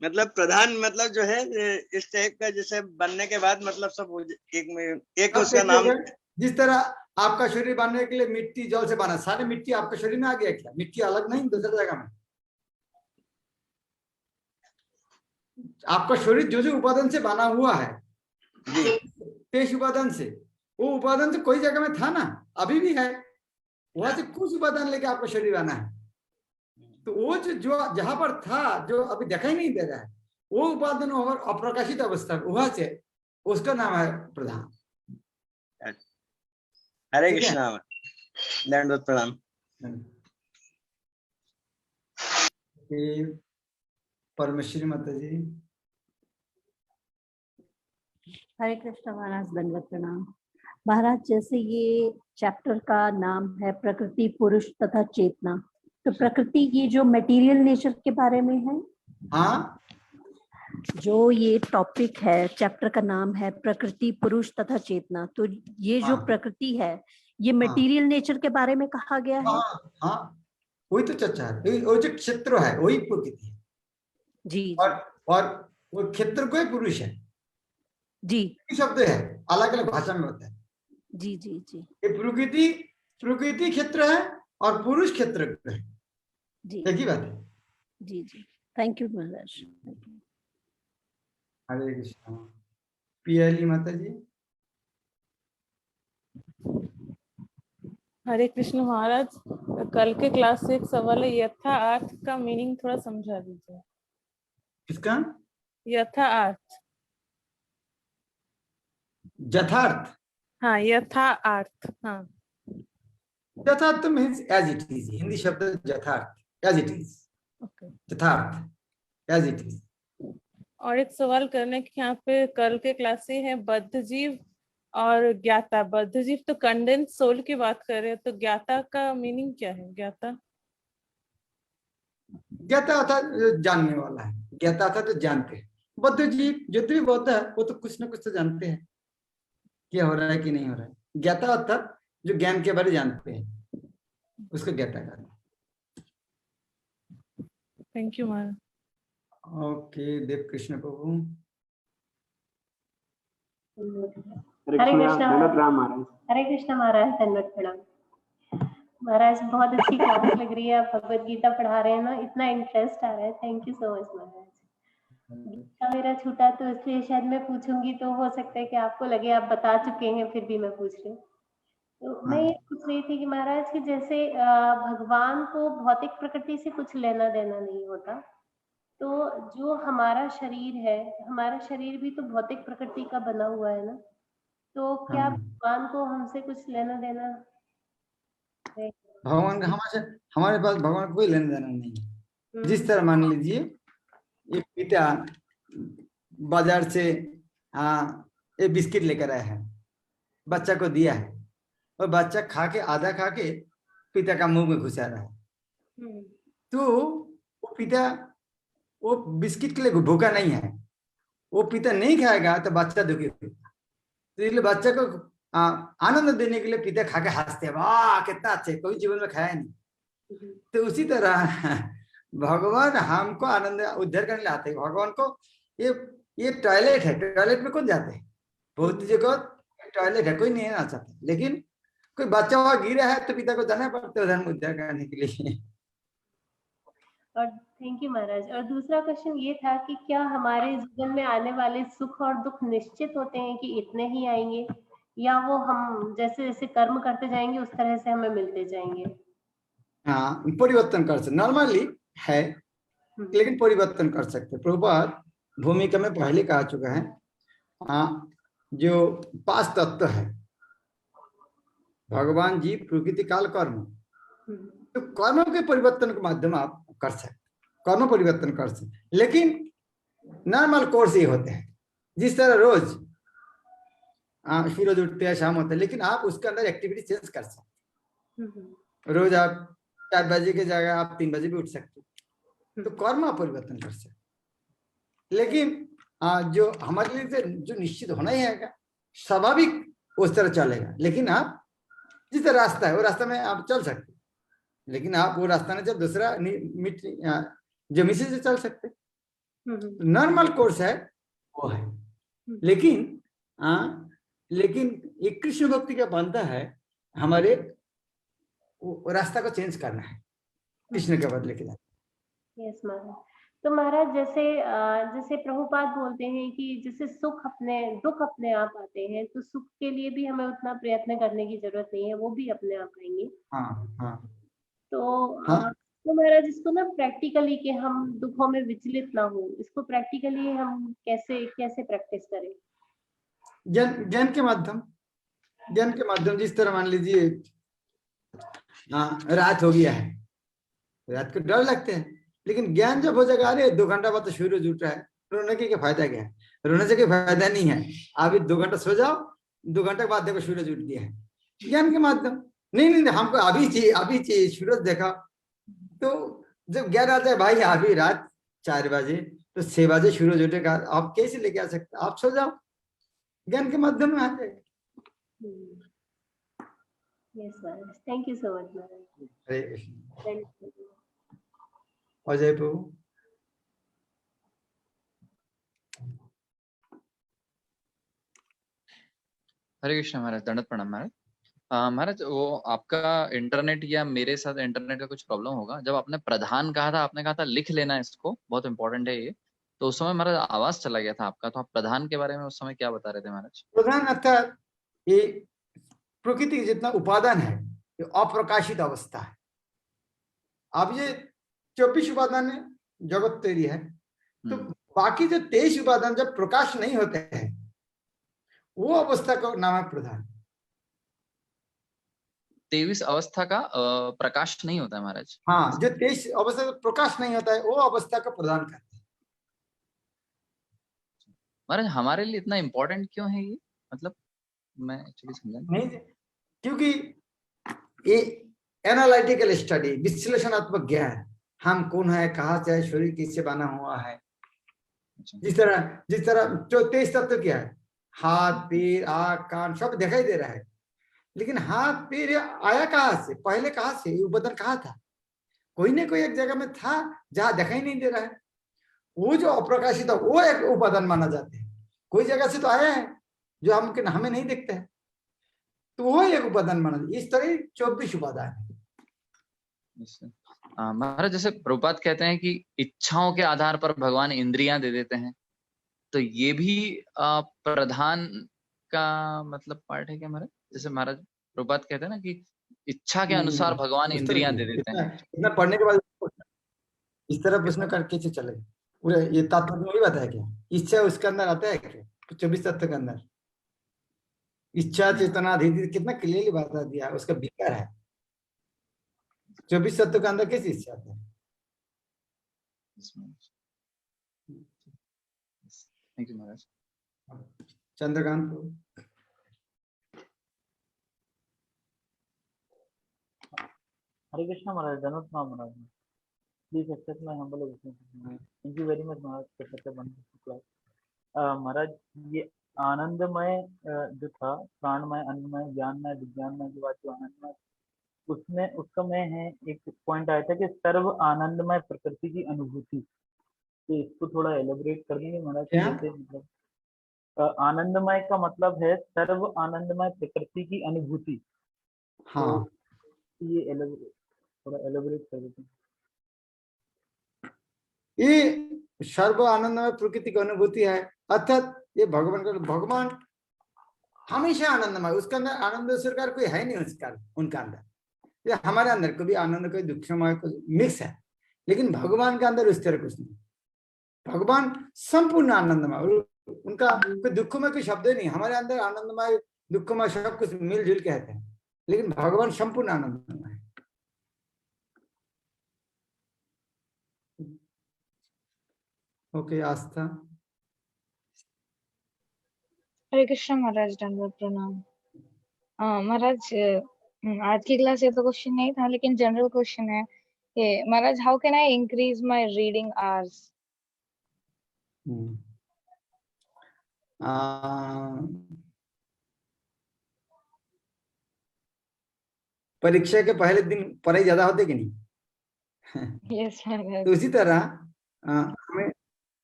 मतलब प्रधान मतलब जो है इस टाइप का, जैसे बनने के बाद मतलब सब एक में एक उसका नाम। जिस तरह आपका शरीर बनने के लिए मिट्टी जल से बना, सारे मिट्टी आपका शरीर में आ गया क्या? मिट्टी अलग नहीं, दूसरी जगह में। आपका शरीर जो जो उपादान से बना हुआ है, 23 उपादान से, वो उपादान तो कोई जगह में था ना, अभी भी है। वहां से कुछ उपादान लेके आपका शरीर बना है। तो वो जो जहां पर था, जो अभी दिखाई नहीं दे रहा है, वो उपादान और अप्रकाशित अवस्था, वहां से उसका नाम है प्रधान। हरे कृष्णा, दंडवत प्रणाम। परमेश्वरी माता जी। हरे कृष्ण महाराज, दंडवत प्रणाम। महाराज, जैसे ये चैप्टर का नाम है प्रकृति, पुरुष तथा चेतना, तो प्रकृति ये जो मटेरियल नेचर के बारे में है। हाँ, जो ये टॉपिक है, चैप्टर का नाम है प्रकृति, पुरुष तथा चेतना, तो ये जो प्रकृति है ये मटेरियल नेचर के बारे में कहा गया है। हाँ, वही तो चर्चा है। वो जो क्षेत्र है वही प्रकृति है जी। और वो क्षेत्र को ही पुरुष है जी। शब्द है, अलग अलग भाषा में होता है। जी जी जी। ये प्रकृति क्षेत्र है और पुरुष क्षेत्र है। जी, एक ही बात है। जी जी, थैंक यू महाराज। हरे कृष्णा। पियाली माता जी। हरे कृष्ण महाराज, कल के क्लास से एक सवाल है, यथार्थ का मीनिंग थोड़ा समझा दीजिए। किसका? यथार्थ। यथार्थ। हाँ, यथार्थ। हाँ, यथार्थ means as it is. Hindi शब्द यथार्थ, एज इट इज। यथार्थ एज इट इज। और एक सवाल करने की यहाँ पे कल के क्लास से है, बद्ध जीव और ज्ञाता। बद्ध जीव तो कंडेंस सोल की बात कर रहे हैं, तो ज्ञाता का मीनिंग क्या है? ज्ञाता ज्ञाता अर्थात जानने वाला है, ज्ञाता अर्थात तो जानते हैं। बौद्ध जीव जो भी बौद्ध है वो तो कुछ ना कुछ तो जानते हैं, क्या हो रहा है कि नहीं हो रहा है। ज्ञाता अर्थात जो ज्ञान के बारे में जानते हैं, उसको ज्ञाता कहते हैं। Thank you Maharaj. ओके, देव कृष्ण प्रभु। हरे कृष्ण महाराज, धन्यवाद प्रणाम। महाराज, बहुत अच्छी क्लास लग रही है, आप भगवत गीता पढ़ा रहे हैं ना, इतना इंटरेस्ट आ रहा है। थैंक यू सो मच महाराज। गीता मेरा छूटा तो इसलिए शायद मैं पूछूंगी, तो हो सकता है कि आपको लगे आप बता चुके हैं, फिर भी मैं पूछ रही हूँ। तो मैं ये पूछ रही थी कि महाराज कि जैसे भगवान को भौतिक प्रकृति से कुछ लेना देना नहीं होता, तो जो हमारा शरीर है, हमारा शरीर भी तो भौतिक प्रकृति का बना हुआ है ना, तो क्या भगवान को हमसे कुछ लेना देना है? भगवान हमारे पास भगवान को कोई लेना देना नहीं है। जिस तरह मान लीजिए एक पिता बाजार से एक बिस्किट लेकर आया है, बच्चा को दिया है, और बच्चा आधा खा के पिता का मुंह में घुसा रहा है। तो वो पिता वो बिस्किट के लिए भूखा नहीं है, वो पिता नहीं खाएगा तो बच्चा दुखी होगा। तो इसलिए बच्चे को आनंद देने के लिए पिता खा के हंसते हैं, वाह कितना अच्छे, कोई जीवन में खाया नहीं। तो उसी तरह भगवान हमको आनंद उद्धार करने लाते हैं। भगवान को ये टॉयलेट है, टॉयलेट में कौन जाते हैं? बहुत जगह टॉयलेट है, कोई नहीं आना चाहता, लेकिन कोई बच्चा वहां गिरा है तो पिता को जाना पड़ता है धर्म उद्धार करने के लिए। और थैंक यू महाराज। और दूसरा क्वेश्चन ये था कि क्या हमारे जीवन में आने वाले सुख और दुख निश्चित होते हैं कि इतने ही आएंगे, या वो हम जैसे जैसे कर्म करते जाएंगे उस तरह से हमें मिलते जाएंगे? हाँ, परिवर्तन कर सकते, नॉर्मली है लेकिन परिवर्तन कर सकते। प्रभुपाद भूमिका में पहले कहा चुका है, हाँ, जो 5 तत्व है, भगवान जी, प्रकृति, काल, कर्म, तो कर्म के परिवर्तन के माध्यम आप कर सकते, कर्म परिवर्तन कर सकते, लेकिन नॉर्मल कोर्स ये होते हैं। जिस तरह रोज सूरज उठते हैं, शाम होता है, लेकिन आप उसके अंदर एक्टिविटी चेंज कर सकते। रोज आप 4 बजे की जगह आप 3 बजे भी उठ सकते, तो कर्म आप परिवर्तन कर सकते। लेकिन जो हमारे लिए जो निश्चित होना ही है, स्वाभाविक उस तरह चलेगा, लेकिन आप जिस रास्ता है वो रास्ता में आप चल सकते, लेकिन आप वो रास्ता नहीं चल, दूसरा जमीन से चल सकते। नॉर्मल कोर्स है वो है, लेकिन एक कृष्ण भक्ति का बनता है, हमारे रास्ता को चेंज करना है, कृष्ण के बदले के जाना। यस महाराज। तो महाराज जैसे प्रभुपाद बोलते हैं कि जैसे दुख अपने आप आते हैं, तो सुख के लिए भी हमें उतना प्रयत्न करने की जरूरत नहीं है, वो भी अपने आप आएंगे। हाँ। तो महाराज इसको ना प्रैक्टिकली कि हम दुखों में विचलित ना हो, इसको प्रैक्टिकली हम कैसे प्रैक्टिस करें? ज्ञान के माध्यम, जिस तरह मान लीजिए रात हो गया है, रात को डर लगते हैं, लेकिन ज्ञान जब हो जाएगा, अरे 2 घंटा बाद तो सूरज उठ रहा है, रोने के क्या फायदा क्या है? रोने से कोई फायदा नहीं है। अभी 2 घंटा सो जाओ, 2 घंटे बाद देखो सूरज उठ गया है। ज्ञान के माध्यम नहीं, हमको अभी चाहिए सूरज देखा, तो जब ज्ञान आता है, भाई अभी रात 4 बजे तो 6 बजे सूरज उठेगा, आप कैसे लेके आ सकते? आप सो जाओ, ज्ञान के माध्यम में आ जाएगा। यस महाराज, थैंक यू सो मच महाराज। हरे कृष्ण। Thank you. अजय प्रभु। हरे कृष्ण महाराज, दंडवत प्रणाम महाराज। महाराज वो आपका इंटरनेट या मेरे साथ इंटरनेट का कुछ प्रॉब्लम होगा। जब आपने प्रधान कहा था, आपने कहा था लिख लेना इसको, बहुत इंपॉर्टेंट है ये, तो उस समय महाराज आवाज चला गया था आपका। तो आप प्रधान के बारे में उस समय क्या बता रहे थे महाराज? प्रधान अर्थात ये प्रकृति के जितना उपादान है, ये अप्रकाशित अवस्था है। अब ये 24 उपादान है, जगत तेरी है, तो बाकी जो 23 उपादान जब प्रकाश नहीं होते हैं, वो अवस्था का नाम है प्रधान। 23 अवस्था का प्रकाश नहीं होता है महाराज। हाँ, जो 23 अवस्था का प्रकाश नहीं होता है, वो अवस्था का प्रधान कहते हैं। महाराज हमारे लिए इतना इम्पोर्टेंट क्यों है ये? मतलब मैं एक्चुअली समझा नहीं, क्योंकि ये एनालिटिकल स्टडी, विश्लेषणात्मक ज्ञान, हम कौन है, कहाँ से है, शरीर किससे बना हुआ है। जिस तरह जो 23 तत्व क्या है, हाथ, पैर, आँख, कान सब दिखाई दे रहा है, लेकिन हाथ पैर आया कहाँ से, पहले कहाँ से, ये उपादान कहाँ था? कोई ना कोई एक जगह में था जहां दिखाई नहीं दे रहा है। वो जो अप्रकाशित है, वो एक उपादान माना जाता है। कोई जगह से तो आया है जो हमें नहीं दिखता है, तो वो एक उपादान माना जाता है। इस तरह 24 उपादान है। महाराज जैसे प्रभुपाद कहते हैं कि इच्छाओं के आधार पर भगवान इंद्रियां दे देते हैं, तो ये भी प्रधान का मतलब पार्ट है क्या महाराज? जैसे महाराज प्रभुपाद कहते हैं ना कि इच्छा के अनुसार भगवान इंद्रियां दे देते हैं। इतना पढ़ने के बाद इस तरह प्रश्न करके चले पूरे, ये तत्व में वही बताया क्या? इच्छा उसके अंदर आता है क्या? 24 तत्व के अंदर इच्छा, चेतना, धीरे कितना क्लियरली बता दिया, उसका विकार है। 24 तत्व के अंदर कैसी इच्छा आता है? थैंक यू महाराज। चंद्रकांत। हरे कृष्णा महाराज, धन्यवाद महाराज। Please accept my humble obeisance. Thank you very much महाराज for such a wonderful class। महाराज ये आनंदमय जो था, प्राणमय, अन्नमय, ज्ञानमय, विज्ञानमय के बाद जो आनंदमय, उसमें उसका मैं है एक पॉइंट आया था कि सर्व आनंदमय प्रकृति की अनुभूति, तो इसको थोड़ा एलोबरेट कर देंगे महाराज? क्या? जैसे मतलब आनंदमय का मतलब है सर्व आनंदमय प्रकृति की अनुभूति। हाँ, तो ये थोड़ा एलोबरेट कर देते हैं। ये सर्व आनंदमय प्रकृति की अनुभूति है, अर्थात ये भगवान हमेशा आनंदमय, उसके अंदर आनंद सरकार कोई है नहीं उसका, उनका अंदर। ये हमारे अंदर कभी आनंद कोई दुखमय कुछ मिक्स है, लेकिन भगवान के अंदर उस तरह कुछ नहीं। भगवान संपूर्ण आनंदमय, उनका कोई दुखमय कोई शब्द नहीं। हमारे अंदर आनंदमय दुखमय सब कुछ मिलजुल के रहते हैं, लेकिन भगवान संपूर्ण आनंदमय है। ओके, आस्था। हरे कृष्ण महाराज, दंडवत प्रणाम। महाराज आज की क्लास ये तो क्वेश्चन नहीं था, लेकिन जनरल क्वेश्चन है कि महाराज how can I increase my reading hours? परीक्षा के पहले दिन पढ़ाई ज्यादा होते कि नहीं? यस महाराज। तो उसी तरह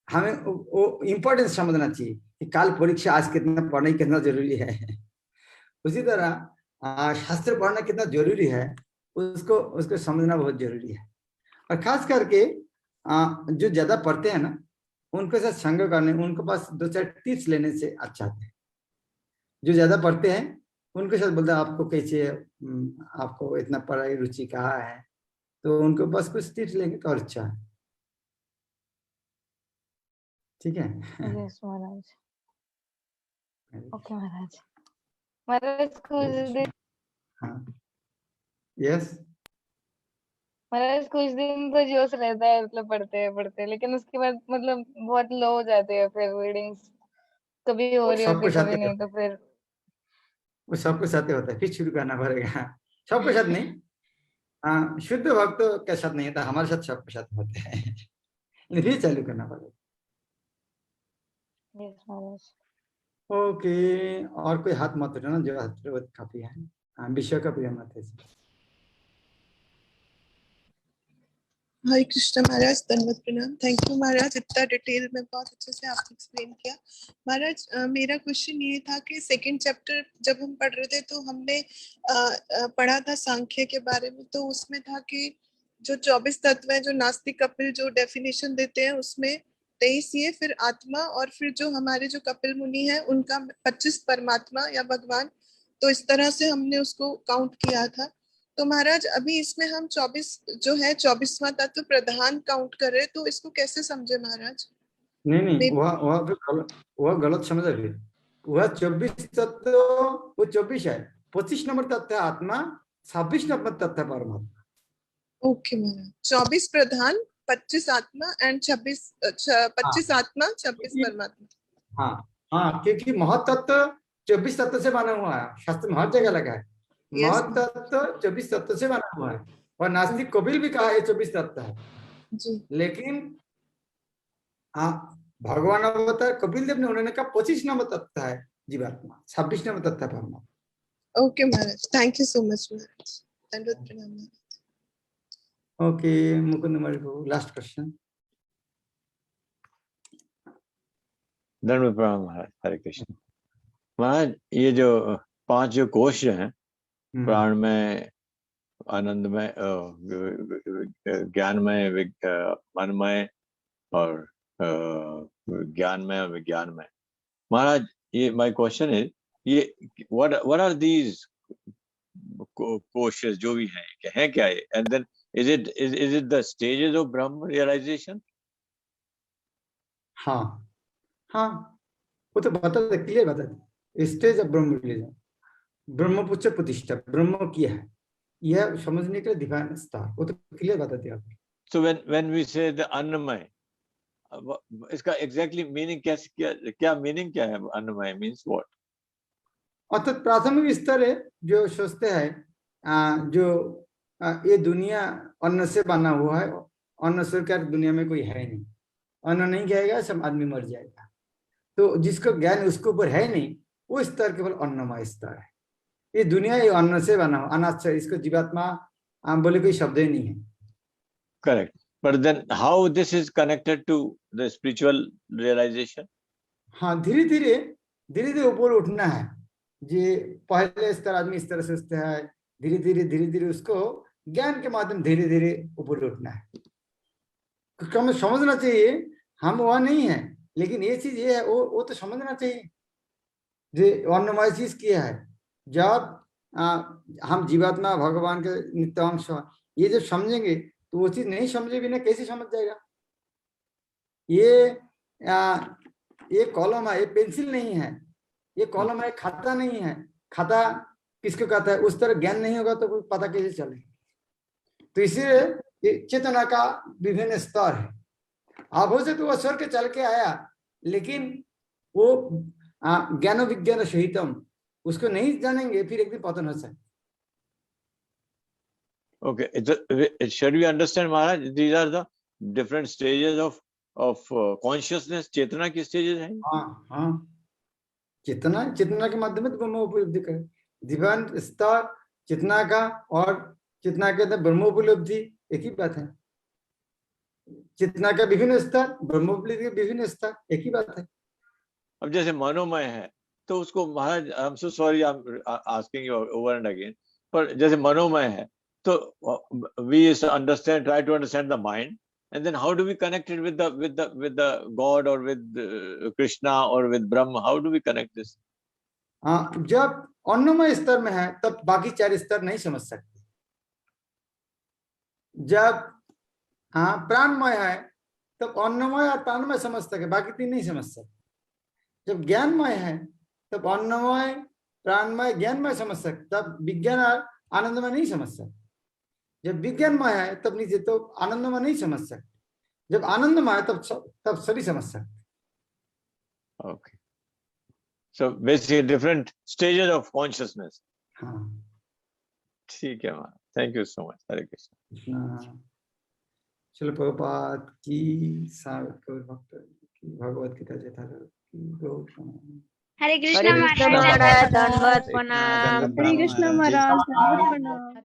हमें वो इम्पोर्टेंस समझना चाहिए कि काल परीक्षा, आज कितना पढ़ना कितना जरूरी है। उसी तरह शास्त्र पढ़ना कितना जरूरी है, उसको समझना बहुत जरूरी है। और खास करके जो ज्यादा पढ़ते हैं ना, उनके साथ संग करने, उनके पास 2-4 टिप्स लेने से अच्छा है। जो ज्यादा पढ़ते हैं उनके साथ बोलते हैं आपको कैसे, आपको इतना पढ़ाई रुचि कहाँ है, तो उनके पास कुछ टिप्स लेंगे तो और अच्छा है। ठीक है? यस महाराज। ओके महाराज। महाराज कुछ दिन, हाँ, यस महाराज कुछ दिन तो जोश रहता है, मतलब पढ़ते, लेकिन उसके बाद मतलब बहुत लो हो जाते हैं फिर रीडिंग्स, कभी हो रही होती कभी नहीं, तो फिर वो सबके साथ होता है, फिर शुरू करना पड़ेगा। सबके साथ नहीं, शुद्ध भक्त के साथ नहीं होता, हमारे साथ सबके साथ होते हैं। फिर चालू करना पड़ेगा। यस महाराज। ओके, और कोई हाथ मत उठाना, जो हाथ काफी है। विषय का प्रिय मत है। हरे कृष्ण महाराज, दंडवत प्रणाम। थैंक यू महाराज, इतना डिटेल में बहुत अच्छे से आपने एक्सप्लेन किया। महाराज मेरा क्वेश्चन ये था कि सेकंड चैप्टर जब हम पढ़ रहे थे तो हमने पढ़ा था सांख्य के बारे में, तो उसमें था कि जो 24 तत्व हैं, जो नास्तिक कपिल जो डेफिनेशन देते हैं, उसमें 23 ये, फिर आत्मा, और फिर जो हमारे जो कपिल मुनि है उनका 25 परमात्मा या भगवान। तो इस तरह से हमने उसको काउंट किया था। तो महाराज अभी इसमें हम 24 जो है 24वां तत्व प्रधान काउंट कर रहे हैं, तो इसको कैसे समझे महाराज? नहीं, वह गलत समझ रही। वह 24 तत्व, वो 24 है। 25 नंबर तत्व है आत्मा, 26 नंबर तत्व है परमात्मा। ओके महाराज, 24 प्रधान, 25 आत्मा एंड 25 आत्मा, 26 परमात्मा। हाँ, क्योंकि महतत्व 24 तत्व से बना हुआ है, शास्त्र में हर जगह लगा है। महतत्व 24 तत्व से बना हुआ है, और नास्तिक कपिल भी कहा है 24 तत्व है जी। लेकिन भगवान अवतार कपिल देव ने, उन्होंने कहा 25 नंबर तत्व है जीवात्मा, 26 नंबर तत्व है परमात्मा। ओके महाराज, थैंक यू सो मच महाराज, दंडवत प्रणाम महाराज। Okay, Mukund Manipur, last question. दंडवत प्रणाम महाराज, हरे कृष्ण। महाराज ये जो 5 जो कोश हैं, प्राण में, आनंद में, ज्ञान में, मनमय, और ज्ञान में और विज्ञान में। महाराज ये माय क्वेश्चन है, ये व्हाट आर दीज कोशेस जो भी हैं क्या ये? And then is it the stages of Brahma realization? हाँ, वो तो बता दे, क्लियर बता दे। Stage of Brahma realization, Brahmaputra प्रतिष्ठा, ब्रह्म क्या है, यह समझने के लिए डिवाइन स्टार, वो तो क्लियर बता दिया। So when we say the अन्नमय, इसका एग्जैक्टली मीनिंग क्या मीनिंग क्या है? अन्नमय मीन्स व्हाट? अर्थात प्राथमिक स्तर है, जो सोचते हैं जो ये दुनिया अन्न से बना हुआ है, अन्न से क्या दुनिया में कोई है नहीं, अन्न नहीं खाएगा सब आदमी मर जाएगा। तो जिसको ज्ञान उसके ऊपर है नहीं, वो स्तर केवल अन्नमय स्तर है। ये दुनिया ये अन्न से बना हो, अनाज से, इसको जीवात्मा बोले कोई शब्द ही नहीं है। Correct. But then how this is connected to the spiritual realization? हाँ, धीरे धीरे ऊपर उठना है। जे पहले स्तर आदमी इस तरह से उठता है, धीरे धीरे उसको ज्ञान के माध्यम धीरे धीरे ऊपर उठना है। हमें समझना चाहिए हम वह नहीं है, लेकिन ये चीज ये है, वो तो समझना चाहिए जो अन्नमय चीज किया है। जब हम जीवात्मा भगवान के नित्य अंश ये जब समझेंगे तो वो चीज नहीं समझे बिना कैसे समझ जाएगा। ये कॉलम है, ये पेंसिल नहीं है, ये कॉलम है, खाता नहीं है। खाता किसको कहता है? उस तरह ज्ञान नहीं होगा तो कोई पता कैसे चले। तो इसीलिए चेतना का विभिन्न स्तर है। आप हो सकते वो स्वर के चल के आया, लेकिन वो ज्ञान विज्ञान सहितम उसको नहीं जानेंगे, फिर एक दिन पतन हो सकता। Okay, should we understand, Maharaj? These are the different stages of consciousness. चेतना की stages हैं। हाँ, चेतना के माध्यम से ब्रह्म उपलब्धि करे। दिव्यान स्तर चेतना का और चेतना के ब्रह्म उपलब्धि एक ही बात है। चेतना का विभिन्न स्तर, ब्रह्म उपलब्धि के विभिन्न स्तर एक ही बात है। अब जैसे मनोमय है तो उसको महाराज, I am so sorry, I am asking you over and again, पर जैसे मनोमय है तो we understand, try to understand the mind, and then how do we connect it with the God or with Krishna or with Brahma? How do we connect this? जब अन्नमय स्तर में है तब बाकी चार स्तर नहीं समझ सकते। जब प्राणमय है तब अन्नमय और प्राणमय समझ सके, बाकी तीन नहीं समझ सकते। जब ज्ञानमय है तब अन्नमय, प्राणमय, ज्ञानमय समझ सकते, तब विज्ञान और आनंदमय नहीं समझ सकते। जब विज्ञानमय है तब नीचे तो आनंदमय नहीं समझ सकते। जब आनंदमय है तब सभी समझ सकते। Okay, so basically different stages of consciousness. हाँ, ठीक है महाराज, थैंक यू सो मच। हरे कृष्ण। श्रील प्रभुपाद की, सागर भक्त की, भगवत गीता यथार्थ की, गौर। हरे कृष्ण महाराज, दंडवत प्रणाम। हरे कृष्ण महाराज, दंडवत प्रणाम।